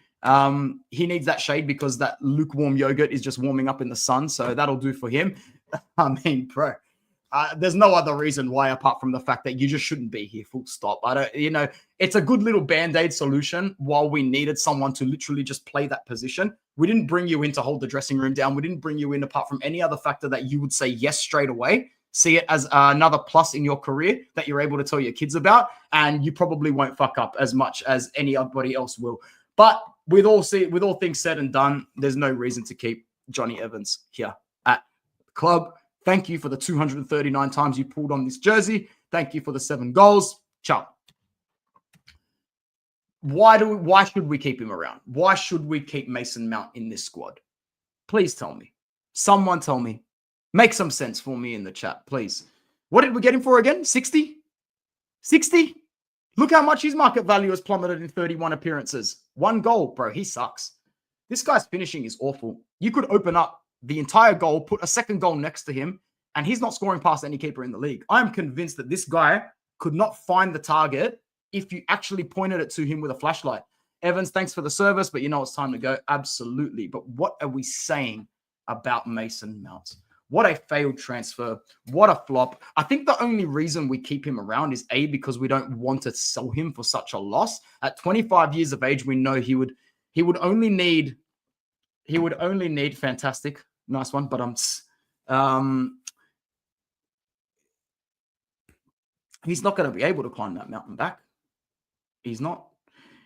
He needs that shade because that lukewarm yogurt is just warming up in the sun. So that'll do for him. I mean, bro. There's no other reason why apart from the fact that you just shouldn't be here, full stop. It's a good little band-aid solution while we needed someone to literally just play that position. We didn't bring you in to hold the dressing room down. We didn't bring you in apart from any other factor that you would say yes straight away. See it as another plus in your career that you're able to tell your kids about, and you probably won't fuck up as much as anybody else will. But with all things said and done, there's no reason to keep Johnny Evans here at the club. Thank you for the 239 times you pulled on this jersey. Thank you for the 7 goals. Ciao. Why should we keep him around? Why should we keep Mason Mount in this squad? Please tell me. Someone tell me. Make some sense for me in the chat, please. What did we get him for again? 60? 60? Look how much his market value has plummeted in 31 appearances. 1 goal, bro. He sucks. This guy's finishing is awful. You could open up the entire goal, put a second goal next to him, and he's not scoring past any keeper in the league. I'm convinced that this guy could not find the target if you actually pointed it to him with a flashlight. Evans, thanks for the service, but you know it's time to go. Absolutely. But what are we saying about Mason Mount? What a failed transfer. What a flop. I think the only reason we keep him around is A, because we don't want to sell him for such a loss. At 25 years of age, we know he would only need fantastic. Nice one, but he's not going to be able to climb that mountain back. He's not.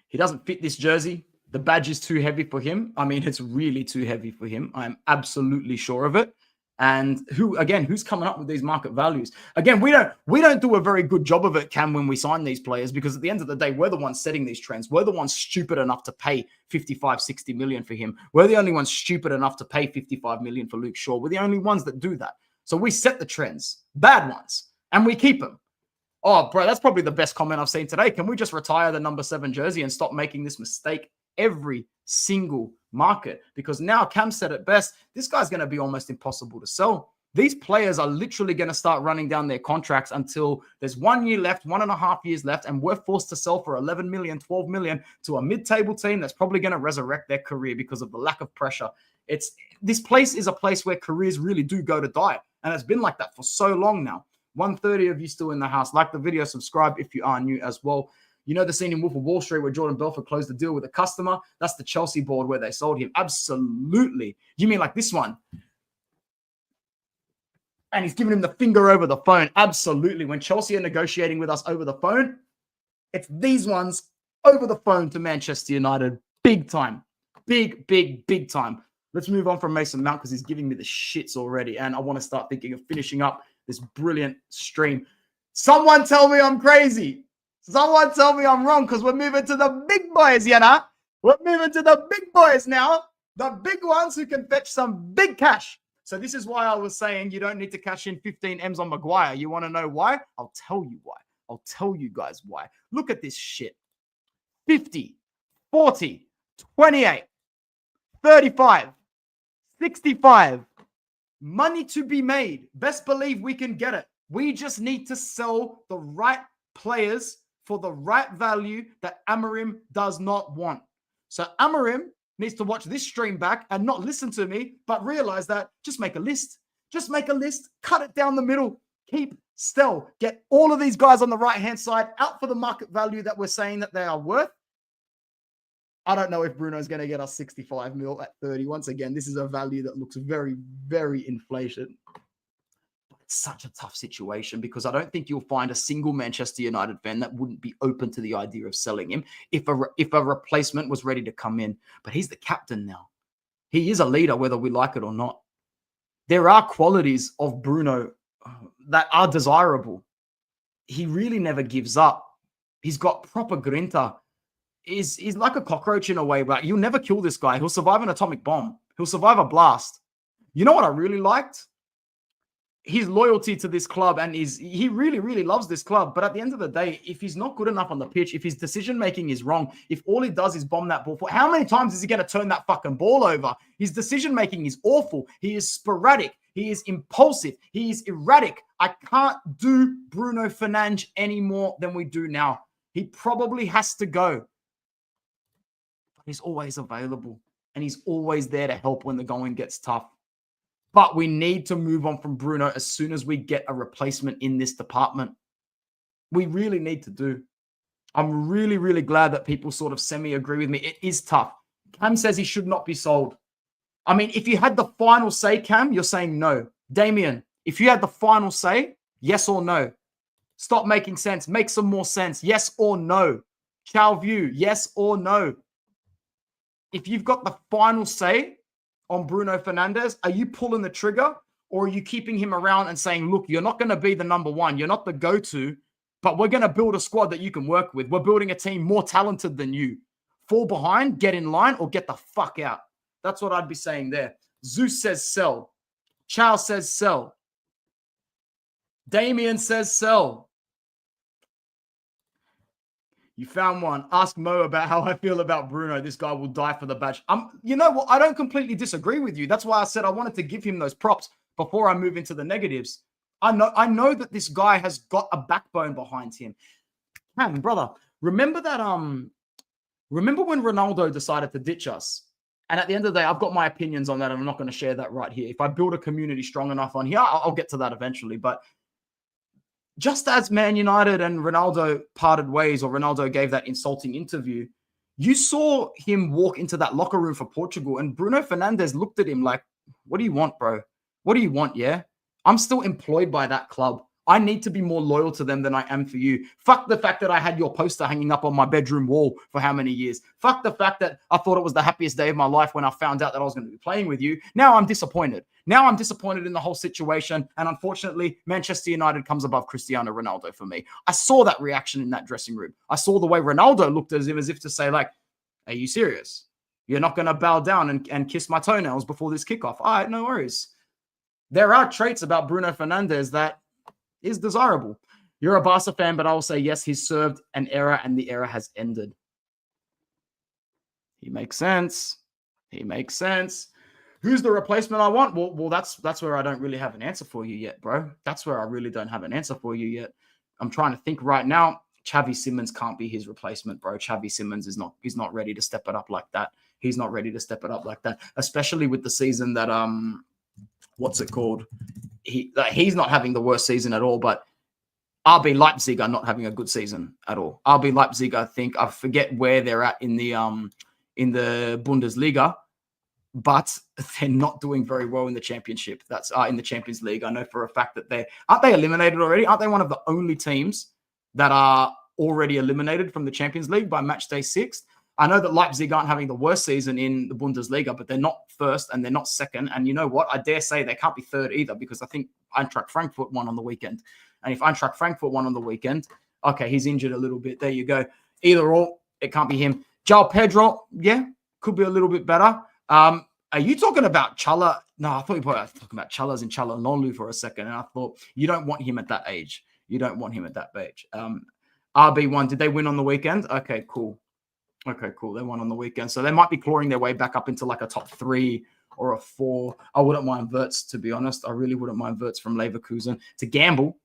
He doesn't fit this jersey. The badge is too heavy for him. I mean, it's really too heavy for him. I'm absolutely sure of it. And who's coming up with these market values? Again, we don't do a very good job of it, Cam, when we sign these players, because at the end of the day, we're the ones setting these trends. We're the ones stupid enough to pay 55, 60 million for him. We're the only ones stupid enough to pay 55 million for Luke Shaw. We're the only ones that do that. So we set the trends, bad ones, and we keep them. Oh, bro, that's probably the best comment I've seen today. Can we just retire the number 7 jersey and stop making this mistake every single market? Because now Cam said it best, this guy's going to be almost impossible to sell. These players are literally going to start running down their contracts until there's 1 year left, 1.5 years left, and we're forced to sell for 11 million, 12 million to a mid-table team that's probably going to resurrect their career because of the lack of pressure. This place is a place where careers really do go to die, and it's been like that for so long now. 130 of you still in the house. Like the video, subscribe if you are new as well. You know the scene in Wolf of Wall Street where Jordan Belfort closed the deal with a customer? That's the Chelsea board where they sold him. Absolutely. You mean like this one? And he's giving him the finger over the phone. Absolutely. When Chelsea are negotiating with us over the phone, it's these ones over the phone to Manchester United. Big time. Big time. Let's move on from Mason Mount because he's giving me the shits already. And I want to start thinking of finishing up this brilliant stream. Someone tell me I'm crazy. Someone tell me I'm wrong because we're moving to the big boys, you know? We're moving to the big boys now. The big ones who can fetch some big cash. So this is why I was saying you don't need to cash in 15 M's on Maguire. You want to know why? I'll tell you why. I'll tell you guys why. Look at this shit. 50, 40, 28, 35, 65. Money to be made. Best believe we can get it. We just need to sell the right players for the right value that Amorim does not want. So Amorim needs to watch this stream back and not listen to me, but realize that just make a list. Just make a list, cut it down the middle, keep still, get all of these guys on the right-hand side out for the market value that we're saying that they are worth. I don't know if Bruno's going to get us 65 mil at 30. Once again, this is a value that looks very, very inflated. It's such a tough situation because I don't think you'll find a single Manchester United fan that wouldn't be open to the idea of selling him if a replacement was ready to come in. But he's the captain now. He is a leader, whether we like it or not. There are qualities of Bruno that are desirable. He really never gives up. He's got proper grinta. He's like a cockroach in a way, but you'll never kill this guy. He'll survive an atomic bomb. He'll survive a blast. You know what I really liked? His loyalty to this club, and he really, really loves this club. But at the end of the day, if he's not good enough on the pitch, if his decision-making is wrong, if all he does is bomb that ball, how many times is he going to turn that fucking ball over? His decision-making is awful. He is sporadic. He is impulsive. He is erratic. I can't do Bruno Fernandes any more than we do now. He probably has to go. He's always available, and he's always there to help when the going gets tough. But we need to move on from Bruno as soon as we get a replacement in this department. We really need to do. I'm really, really glad that people sort of semi-agree with me. It is tough. Cam says he should not be sold. I mean, if you had the final say, Cam, you're saying no. Damien, if you had the final say, yes or no? Stop making sense. Make some more sense. Yes or no? Chow View, yes or no? If you've got the final say on Bruno Fernandes, are you pulling the trigger or are you keeping him around and saying, look, you're not going to be the number one. You're not the go-to, but we're going to build a squad that you can work with. We're building a team more talented than you. Fall behind, get in line, or get the fuck out. That's what I'd be saying there. Zeus says sell. Chow says sell. Damien says sell. You found one. Ask Mo about how I feel about Bruno. This guy will die for the badge. You know what? I don't completely disagree with you. That's why I said I wanted to give him those props before I move into the negatives. I know that this guy has got a backbone behind him. Man, brother, remember that? Remember when Ronaldo decided to ditch us? And at the end of the day, I've got my opinions on that, and I'm not going to share that right here. If I build a community strong enough on here, I'll get to that eventually. But just as Man United and Ronaldo parted ways, or Ronaldo gave that insulting interview, you saw him walk into that locker room for Portugal, and Bruno Fernandes looked at him like, what do you want, bro? What do you want, yeah? I'm still employed by that club. I need to be more loyal to them than I am for you. Fuck the fact that I had your poster hanging up on my bedroom wall for how many years. Fuck the fact that I thought it was the happiest day of my life when I found out that I was going to be playing with you. Now I'm disappointed. Now I'm disappointed in the whole situation. And unfortunately, Manchester United comes above Cristiano Ronaldo for me. I saw that reaction in that dressing room. I saw the way Ronaldo looked at him as if to say, like, are you serious? You're not going to bow down and kiss my toenails before this kickoff? All right, no worries. There are traits about Bruno Fernandes that is desirable. You're a Barca fan, but I will say, yes, he's served an era and the era has ended. He makes sense. He makes sense. Who's the replacement I want? Well, that's where I don't really have an answer for you yet, bro. That's where I really don't have an answer for you yet. I'm trying to think right now. Xavi Simons can't be his replacement, bro. Xavi Simons is not ready to step it up like that. He's not ready to step it up like that, especially with the season that what's it called? He's not having the worst season at all, but RB Leipzig are not having a good season at all. RB Leipzig, I forget where they're at in the Bundesliga, but they're not doing very well in the championship. That's in the Champions League. I know for a fact that aren't they eliminated already? Aren't they one of the only teams that are already eliminated from the Champions League by match day 6? I know that Leipzig aren't having the worst season in the Bundesliga, but they're not first and they're not second. And you know what? I dare say they can't be third either, because I think Eintracht Frankfurt won on the weekend. And if Eintracht Frankfurt won on the weekend, okay, he's injured a little bit. There you go. Either or, it can't be him. João Pedro, yeah, could be a little bit better. Are you talking about Chala? No, I thought you were talking about Chalas and Chalanolu for a second, and I thought you don't want him at that age. You don't want him at that age. RB1, did they win on the weekend? Okay, cool. Okay, cool. They won on the weekend. So they might be clawing their way back up into like a top 3 or a 4. I wouldn't mind Wirtz, to be honest. I really wouldn't mind Wirtz from Leverkusen to gamble.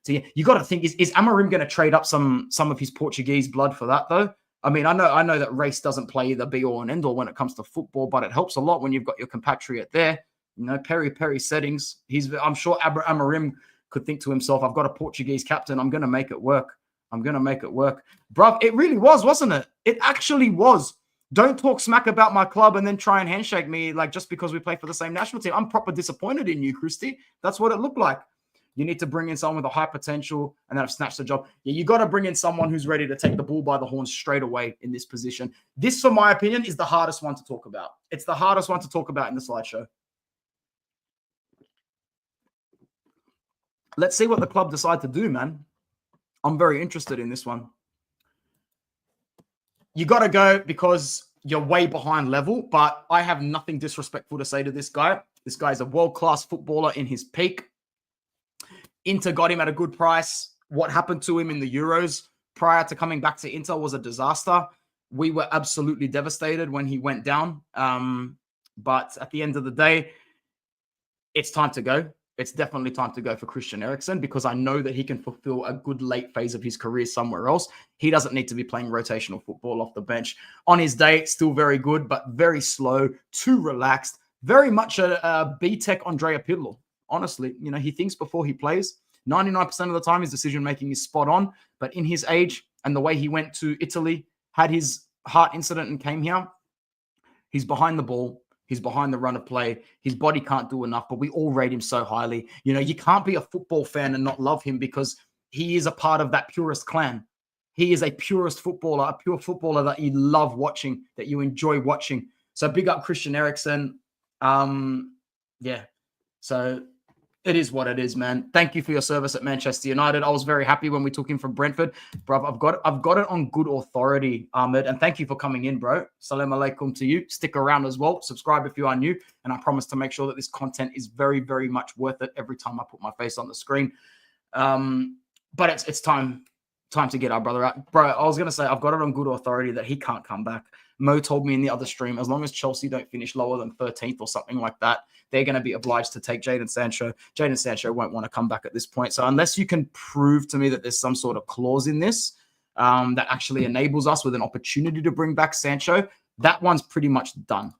So you got to think, is Amorim going to trade up some of his Portuguese blood for that, though? I mean, I know that race doesn't play the be-all and end-all when it comes to football, but it helps a lot when you've got your compatriot there. You know, Peri settings. I'm sure Amorim could think to himself, I've got a Portuguese captain. I'm going to make it work. I'm going to make it work. Bruv, it really was, wasn't it? It actually was. Don't talk smack about my club and then try and handshake me like just because we play for the same national team. I'm proper disappointed in you, Christy. That's what it looked like. You need to bring in someone with a high potential and then have snatched the job. Yeah, you got to bring in someone who's ready to take the bull by the horns straight away in this position. This, for my opinion, is the hardest one to talk about. It's the hardest one to talk about in the slideshow. Let's see what the club decide to do, man. I'm very interested in this one. You got to go because you're way behind level, but I have nothing disrespectful to say to this guy. This guy's a world-class footballer in his peak. Inter got him at a good price. What happened to him in the Euros prior to coming back to Inter was a disaster. We were absolutely devastated when he went down. But at the end of the day, it's time to go. It's definitely time to go for Christian Eriksen because I know that he can fulfill a good late phase of his career somewhere else. He doesn't need to be playing rotational football off the bench. On his day, still very good, but very slow, too relaxed, very much a B-Tech Andrea Pirlo. Honestly, you know, he thinks before he plays. 99% of the time, his decision-making is spot on. But in his age and the way he went to Italy, had his heart incident and came here, he's behind the ball. He's behind the run of play. His body can't do enough, but we all rate him so highly. You know, you can't be a football fan and not love him because he is a part of that purist clan. He is a purist footballer, a pure footballer that you love watching, that you enjoy watching. So big up Christian Eriksen. Yeah. So it is what it is, man. Thank you for your service at Manchester United. I was very happy when we took him from Brentford. Bro, I've got it on good authority, Ahmed. And thank you for coming in, bro. Salam alaikum to you. Stick around as well. Subscribe if you are new. And I promise to make sure that this content is very, very much worth it every time I put my face on the screen. But it's time to get our brother out. Bro, I was going to say, I've got it on good authority that he can't come back. Mo told me in the other stream, as long as Chelsea don't finish lower than 13th or something like that, they're going to be obliged to take Jadon Sancho. Jadon Sancho won't want to come back at this point. So unless you can prove to me that there's some sort of clause in this that actually enables us with an opportunity to bring back Sancho, that one's pretty much done.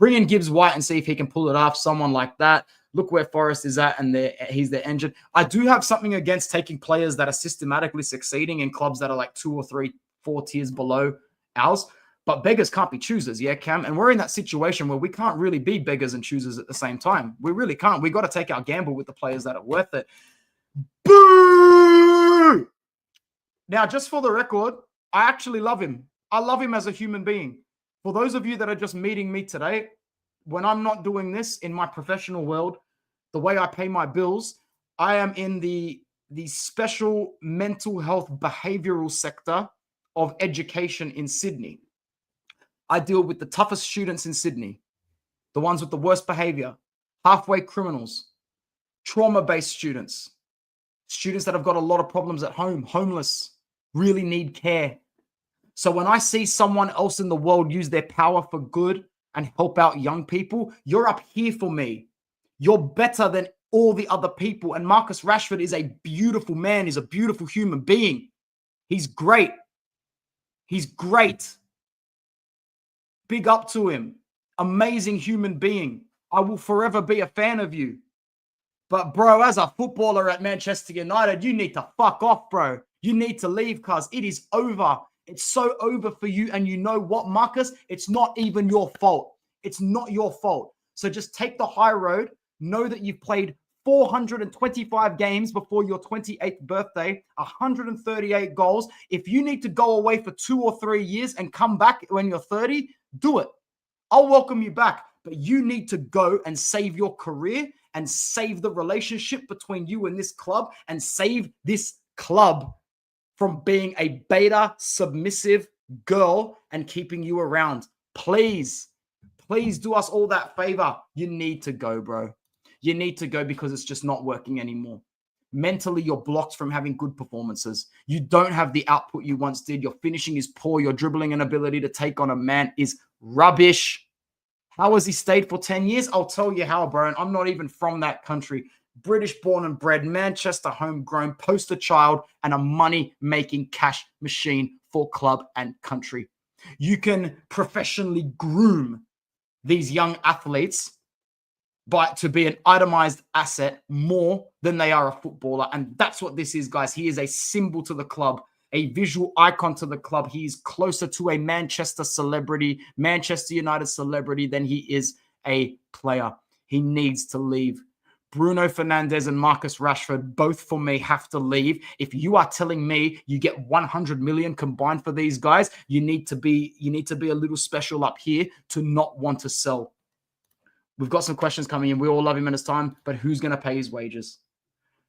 Bring in Gibbs White and see if he can pull it off, someone like that. Look where Forest is at, and he's their engine. I do have something against taking players that are systematically succeeding in clubs that are like 2 or 3, 4 tiers below ours. But beggars can't be choosers, yeah, Cam? And we're in that situation where we can't really be beggars and choosers at the same time. We really can't. We got to take our gamble with the players that are worth it. Boo! Now, just for the record, I actually love him. I love him as a human being. For those of you that are just meeting me today, when I'm not doing this in my professional world, the way I pay my bills, I am in the special mental health behavioral sector of education in Sydney. I deal with the toughest students in Sydney, the ones with the worst behavior, halfway criminals, trauma-based students, students that have got a lot of problems at home, homeless, really need care. So when I see someone else in the world use their power for good and help out young people, you're up here for me. You're better than all the other people. And Marcus Rashford is a beautiful man. He's a beautiful human being. He's great. He's great. Big up to him. Amazing human being. I will forever be a fan of you. But, bro, as a footballer at Manchester United, you need to fuck off, bro. You need to leave, cuz it is over. It's so over for you. And you know what, Marcus? It's not even your fault. It's not your fault. So just take the high road. Know that you've played 425 games before your 28th birthday, 138 goals. If you need to go away for 2 or 3 years and come back when you're 30, do it. I'll welcome you back. But you need to go and save your career and save the relationship between you and this club and save this club from being a beta submissive girl and keeping you around. Please do us all that favor. You need to go, bro. You need to go because it's just not working anymore. Mentally, you're blocked from having good performances. You don't have the output you once did. Your finishing is poor. Your dribbling and ability to take on a man is rubbish. How has he stayed for 10 years? I'll tell you how, bro. And I'm not even from that country. British born and bred, Manchester homegrown, poster child, and a money-making cash machine for club and country. You can professionally groom these young athletes to be an itemized asset more than they are a footballer. And that's what this is, guys. He is a symbol to the club, a visual icon to the club. He is closer to a Manchester celebrity, Manchester United celebrity than he is a player. He needs to leave. Bruno Fernandes and Marcus Rashford, both for me, have to leave. If you are telling me you get 100 million combined for these guys, you need to be a little special up here to not want to sell. We've got some questions coming in. We all love him in his time, but who's going to pay his wages?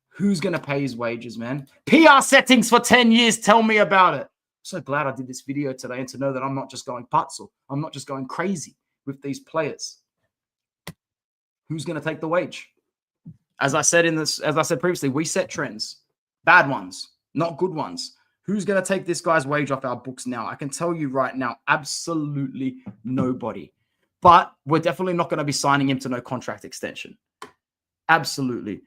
Who's going to pay his wages, man? PR settings for 10 years. Tell me about it. I'm so glad I did this video today and to know that I'm not just going putzel. I'm not just going crazy with these players. Who's going to take the wage? As I said previously, we set trends. Bad ones, not good ones. Who's going to take this guy's wage off our books now? I can tell you right now, absolutely nobody. But we're definitely not going to be signing him to no contract extension. Absolutely.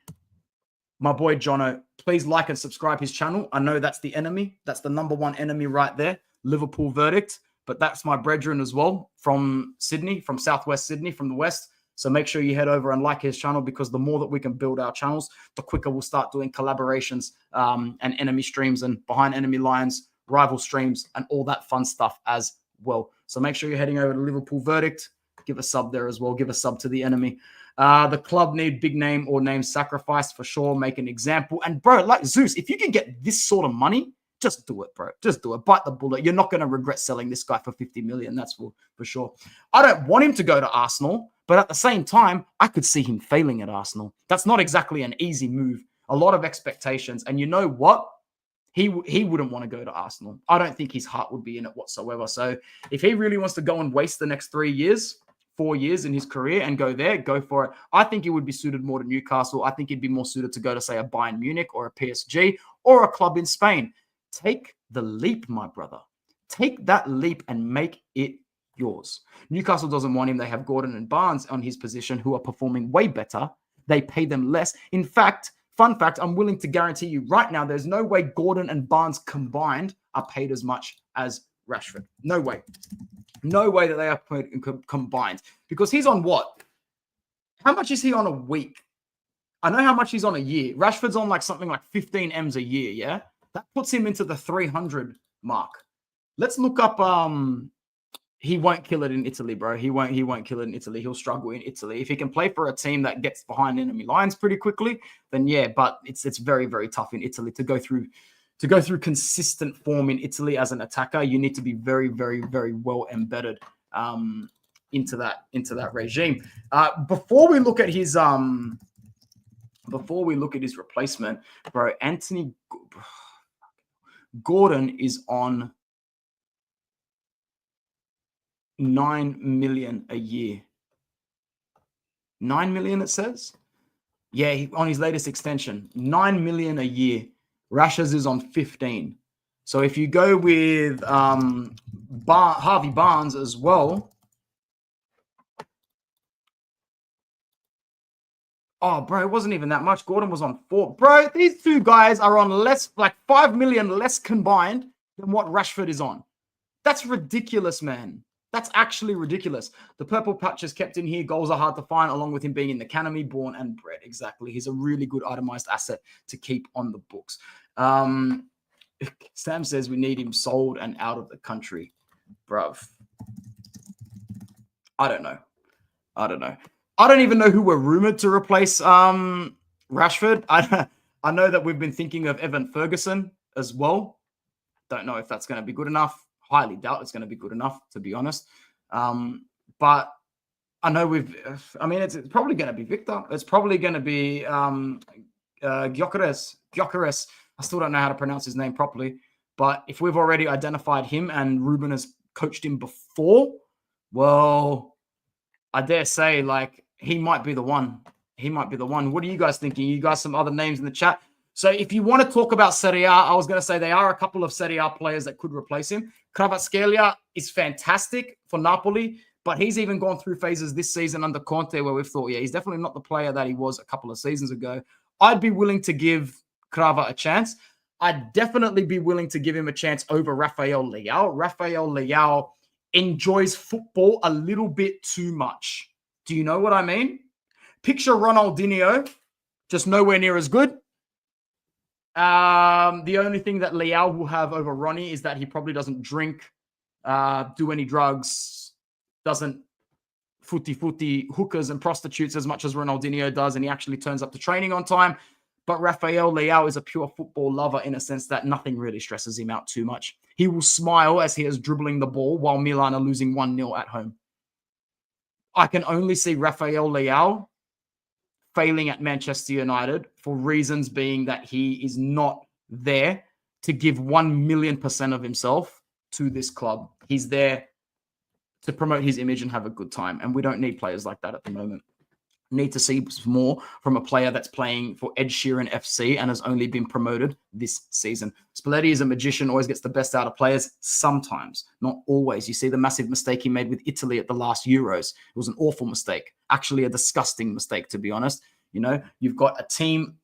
My boy Jono, please like and subscribe his channel. I know that's the enemy. That's the number one enemy right there. Liverpool verdict. But that's my brethren as well from Sydney, from Southwest Sydney, from the West. So make sure you head over and like his channel, because the more that we can build our channels, the quicker we'll start doing collaborations and enemy streams and behind enemy lines, rival streams, and all that fun stuff as well. So make sure you're heading over to Liverpool verdict. Give a sub there as well. Give a sub to the enemy. The club need big name or name sacrifice for sure. Make an example. And bro, like Zeus, if you can get this sort of money, just do it, bro. Just do it. Bite the bullet. You're not going to regret selling this guy for 50 million. That's for sure. I don't want him to go to Arsenal, but at the same time, I could see him failing at Arsenal. That's not exactly an easy move. A lot of expectations. And you know what? He wouldn't want to go to Arsenal. I don't think his heart would be in it whatsoever. So if he really wants to go and waste the next 4 years in his career and go there, go for it. I think he would be suited more to Newcastle. I think he'd be more suited to go to, say, a Bayern Munich or a PSG or a club in Spain. Take the leap, my brother. Take that leap and make it yours. Newcastle doesn't want him. They have Gordon and Barnes on his position who are performing way better. They pay them less. In fact, fun fact, I'm willing to guarantee you right now, there's no way Gordon and Barnes combined are paid as much as Rashford. No way. No way that they are paid combined. Because he's on what? How much is he on a week? I know how much he's on a year. Rashford's on like something like 15 M's a year, yeah? That puts him into the 300 mark. Let's look up. He won't kill it in Italy, bro. He won't kill it in Italy. He'll struggle in Italy. If he can play for a team that gets behind enemy lines pretty quickly, then yeah. But it's very, very tough in Italy to go through consistent form in Italy as an attacker. You need to be very, very, very well embedded into that regime. Before we look at his replacement, bro, Anthony Gordon is on 9 million a year. 9 million, it says. Yeah, on his latest extension, 9 million a year. Rashers is on 15. So if you go with Harvey Barnes as well. Oh, bro, it wasn't even that much. Gordon was on 4. Bro, these two guys are on less, like 5 million less combined than what Rashford is on. That's ridiculous, man. That's actually ridiculous. The purple patch is kept in here. Goals are hard to find, along with him being in the academy, born and bred. Exactly. He's a really good itemized asset to keep on the books. Sam says we need him sold and out of the country. Bruv. I don't know. I don't even know who we're rumored to replace Rashford. I know that we've been thinking of Evan Ferguson as well. Don't know if that's going to be good enough. Highly doubt it's going to be good enough, to be honest. But I know it's probably going to be Victor. It's probably going to be Gyökeres. I still don't know how to pronounce his name properly. But if we've already identified him and Ruben has coached him before, well, I dare say, like, he might be the one. He might be the one. What are you guys thinking? You guys some other names in the chat? So if you want to talk about Serie A, I was going to say there are a couple of Serie A players that could replace him. Kvaratskhelia is fantastic for Napoli, but he's even gone through phases this season under Conte where we've thought, yeah, he's definitely not the player that he was a couple of seasons ago. I'd be willing to give Krava a chance. I'd definitely be willing to give him a chance over Rafael Leao. Rafael Leao enjoys football a little bit too much. Do you know what I mean? Picture Ronaldinho, just nowhere near as good. The only thing that Leao will have over Ronnie is that he probably doesn't drink, do any drugs, doesn't footy hookers and prostitutes as much as Ronaldinho does, and he actually turns up to training on time. But Rafael Leao is a pure football lover in a sense that nothing really stresses him out too much. He will smile as he is dribbling the ball while Milan are losing 1-0 at home. I can only see Rafael Leao failing at Manchester United for reasons being that he is not there to give 1,000,000% of himself to this club. He's there to promote his image and have a good time. And we don't need players like that at the moment. Need to see more from a player that's playing for Ed Sheeran FC and has only been promoted this season. Spalletti is a magician, always gets the best out of players, sometimes, not always. You see the massive mistake he made with Italy at the last Euros. It was an awful mistake, actually a disgusting mistake, to be honest. You know, you've got a team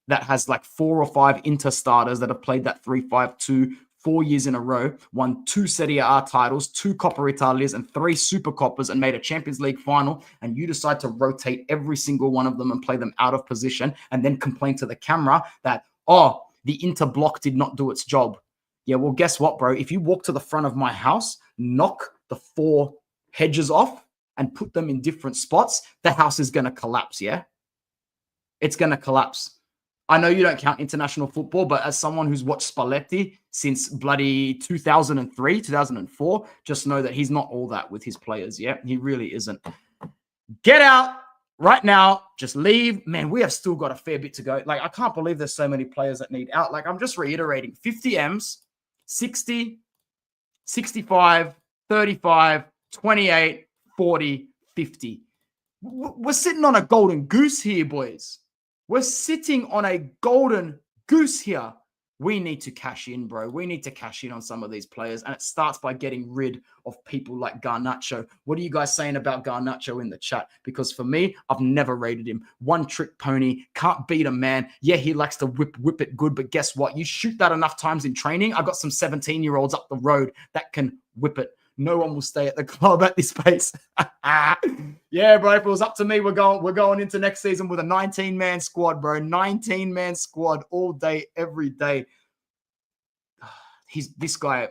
that has like 4 or 5 Inter starters that have played that 3-5-2 4 years in a row, won 2 Serie A titles, 2 Coppa Italias, and 3 Super Coppas, and made a Champions League final, and you decide to rotate every single one of them and play them out of position, and then complain to the camera that, oh, the Inter block did not do its job. Yeah, well, guess what, bro? If you walk to the front of my house, knock the 4 hedges off, and put them in different spots, the house is going to collapse, yeah? It's going to collapse. I know you don't count international football, but as someone who's watched Spalletti since bloody 2003, 2004, just know that he's not all that with his players, yeah? He really isn't. Get out right now. Just leave. Man, we have still got a fair bit to go. Like, I can't believe there's so many players that need out. Like, I'm just reiterating. 50 M's, 60, 65, 35, 28, 40, 50. We're sitting on a golden goose here, boys. We're sitting on a golden goose here. We need to cash in, bro. We need to cash in on some of these players. And it starts by getting rid of people like Garnacho. What are you guys saying about Garnacho in the chat? Because for me, I've never rated him. One trick pony, can't beat a man. Yeah, he likes to whip it good, but guess what? You shoot that enough times in training. I've got some 17-year-olds up the road that can whip it. No one will stay at the club at this pace. Yeah, bro, if it was up to me, we're going into next season with a 19-man squad, bro. 19-man squad all day, every day. This guy's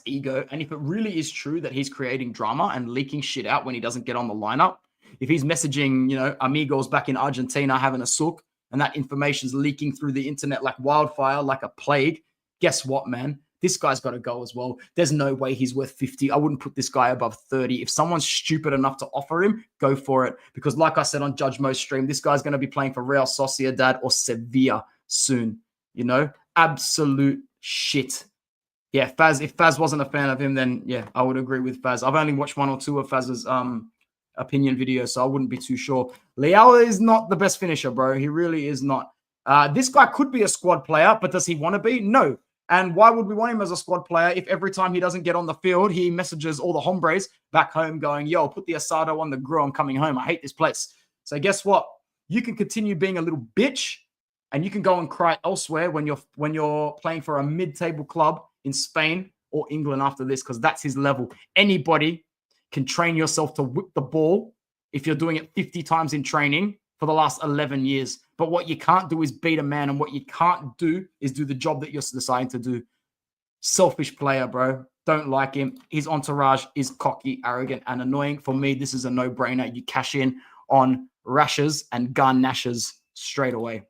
ego. And if it really is true that he's creating drama and leaking shit out when he doesn't get on the lineup, if he's messaging, amigos back in Argentina having a sook, and that information's leaking through the internet like wildfire, like a plague, guess what, man? This guy's got to go as well. There's no way he's worth 50. I wouldn't put this guy above 30. If someone's stupid enough to offer him, go for it. Because like I said on Judge Mo's stream, this guy's going to be playing for Real Sociedad or Sevilla soon. Absolute shit. Yeah, Faz, if Faz wasn't a fan of him, then yeah, I would agree with Faz. I've only watched 1 or 2 of Faz's opinion videos, so I wouldn't be too sure. Leao is not the best finisher, bro. He really is not. This guy could be a squad player, but does he want to be? No. And why would we want him as a squad player if every time he doesn't get on the field, he messages all the hombres back home going, yo, put the asado on the grill. I'm coming home. I hate this place. So guess what? You can continue being a little bitch and you can go and cry elsewhere when you're playing for a mid-table club in Spain or England after this, because that's his level. Anybody can train yourself to whip the ball if you're doing it 50 times in training for the last 11 years. But what you can't do is beat a man, and what you can't do is do the job that you're deciding to do. Selfish player, bro. Don't like him. His entourage is cocky, arrogant, and annoying. For me, this is a no-brainer. You cash in on Rashes and Garnashes straight away.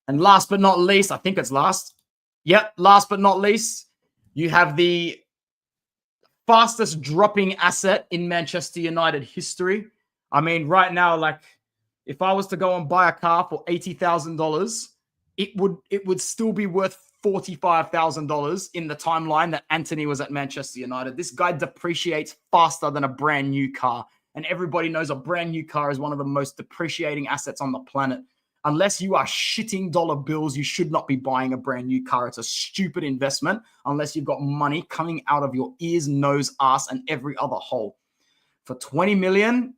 And last but not least, I think it's last. Yep, last but not least, you have the fastest dropping asset in Manchester United history. I mean, right now, like, if I was to go and buy a car for $80,000, it would still be worth $45,000 in the timeline that Anthony was at Manchester United. This guy depreciates faster than a brand new car. And everybody knows a brand new car is one of the most depreciating assets on the planet. Unless you are shitting dollar bills, you should not be buying a brand new car. It's a stupid investment unless you've got money coming out of your ears, nose, ass, and every other hole. For 20 million,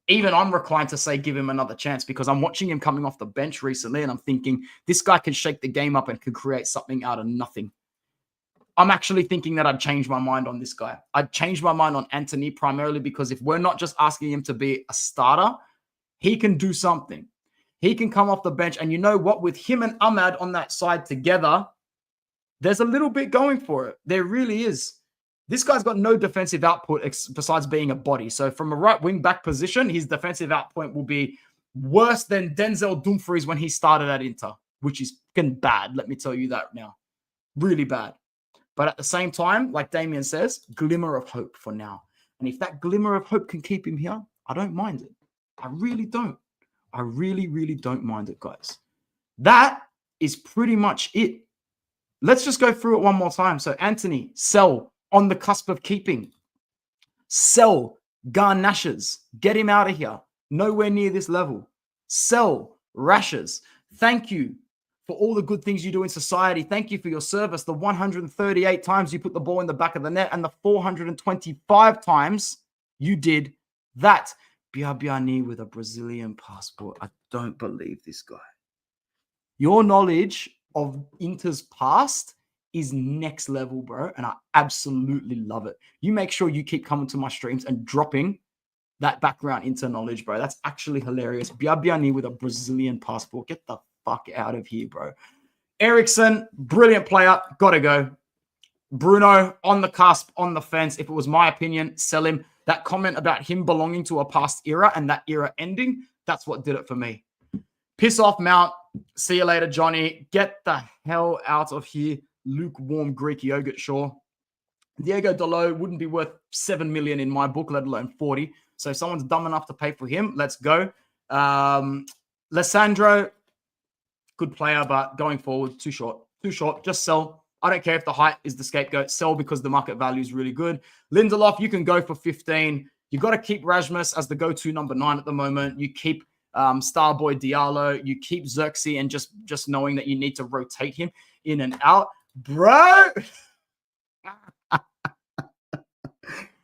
even I'm reclined to say give him another chance, because I'm watching him coming off the bench recently and I'm thinking this guy can shake the game up and can create something out of nothing. I'm actually thinking that I'd change my mind on this guy. I'd change my mind on Anthony primarily because if we're not just asking him to be a starter, he can do something. He can come off the bench. And you know what? With him and Ahmad on that side together, there's a little bit going for it. There really is. This guy's got no defensive output besides being a body. So from a right wing back position, his defensive output will be worse than Denzel Dumfries when he started at Inter, which is fucking bad. Let me tell you that now. Really bad. But at the same time, like Damien says, glimmer of hope for now. And if that glimmer of hope can keep him here, I don't mind it. I really don't. I really, really don't mind it, guys. That is pretty much it. Let's just go through it one more time. So Anthony, sell, on the cusp of keeping. Sell, Garnashes, get him out of here. Nowhere near this level. Sell, Rashes. Thank you for all the good things you do in society. Thank you for your service. The 138 times you put the ball in the back of the net and the 425 times you did that. Biabiani with a Brazilian passport. I don't believe this guy. Your knowledge of Inter's past is next level, bro. And I absolutely love it. You make sure you keep coming to my streams and dropping that background Inter knowledge, bro. That's actually hilarious. Biabiani with a Brazilian passport. Get the fuck out of here, bro. Ericsson, brilliant player. Gotta go. Bruno, on the cusp, on the fence. If it was my opinion, sell him. That comment about him belonging to a past era and that era ending, that's what did it for me. Piss off, Mount. See you later, Johnny. Get the hell out of here. Lukewarm Greek yogurt, sure. Diego Dalot wouldn't be worth 7 million in my book, let alone 40. So if someone's dumb enough to pay for him, let's go. Lissandro, good player, but going forward, too short. Too short. Just sell. I don't care if the height is the scapegoat. Sell because the market value is really good. Lindelof, you can go for 15. You got to keep Rasmus as the go-to number 9 at the moment. You keep Starboy Diallo. You keep Xerxes, and just knowing that you need to rotate him in and out. Bro!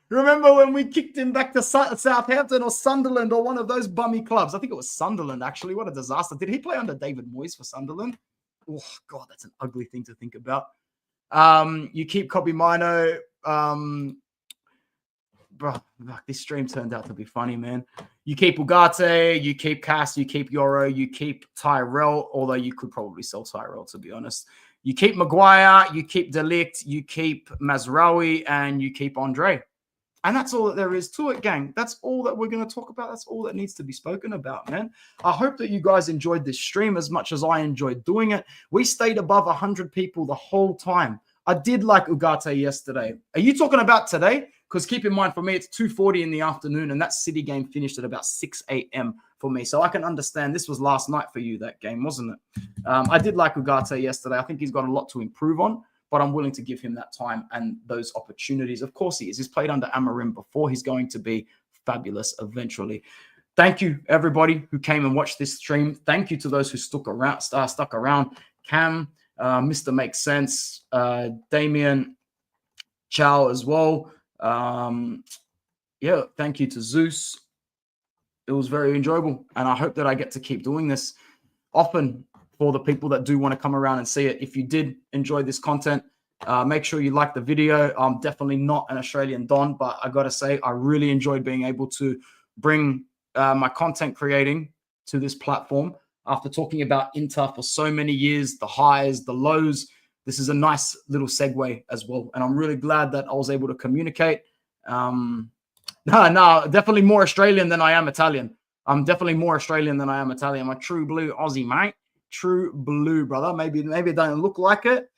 Remember when we kicked him back to Southampton or Sunderland or one of those bummy clubs? I think it was Sunderland, actually. What a disaster. Did he play under David Moyes for Sunderland? Oh, God, that's an ugly thing to think about. You keep Kobe Mino. Bro, this stream turned out to be funny, man. You keep Ugarte, you keep Cass, you keep Yoro, you keep Tyrell, although you could probably sell Tyrell, to be honest. You keep Maguire, you keep Delict, you keep Mazraoui, and you keep Andre. And that's all that there is to it, gang. That's all that we're going to talk about. That's all that needs to be spoken about, man. I hope that you guys enjoyed this stream as much as I enjoyed doing it. We stayed above 100 people the whole time. I did like Ugarte yesterday. Are you talking about today? Because keep in mind, for me, it's 2:40 in the afternoon, and that City game finished at about 6 a.m. for me. So I can understand this was last night for you, that game, wasn't it? I did like Ugarte yesterday. I think he's got a lot to improve on, but I'm willing to give him that time and those opportunities. Of course he is. He's played under Amorim before. He's going to be fabulous eventually. Thank you, everybody who came and watched this stream. Thank you to those who stuck around. Cam, Mr. Makes Sense, Damien, Chow as well. Yeah, thank you to Zeus. It was very enjoyable, and I hope that I get to keep doing this often for the people that do want to come around and see it. If you did enjoy this content, make sure you like the video. I'm definitely not an Australian Don, but I got to say, I really enjoyed being able to bring my content creating to this platform after talking about Inter for so many years, the highs, the lows. This is a nice little segue as well. And I'm really glad that I was able to communicate. No, definitely more Australian than I am Italian. I'm definitely more Australian than I am Italian. I'm a true blue Aussie, mate. True blue, brother. Maybe it don't look like it.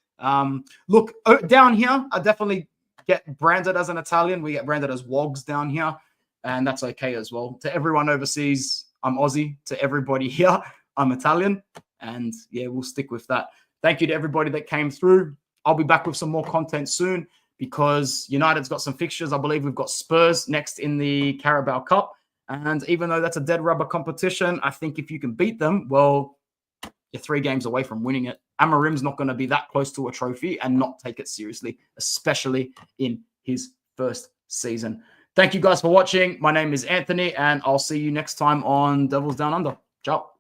Look, down here, I definitely get branded as an Italian. We get branded as wogs down here, and that's okay as well. To everyone overseas, I'm Aussie. To everybody here, I'm Italian. And yeah, we'll stick with that. Thank you to everybody that came through. I'll be back with some more content soon because United's got some fixtures. I believe we've got Spurs next in the Carabao Cup. And even though that's a dead rubber competition, I think if you can beat them, well, you're 3 games away from winning it. Amorim's not going to be that close to a trophy and not take it seriously, especially in his first season. Thank you guys for watching. My name is Anthony, and I'll see you next time on Devils Down Under. Ciao.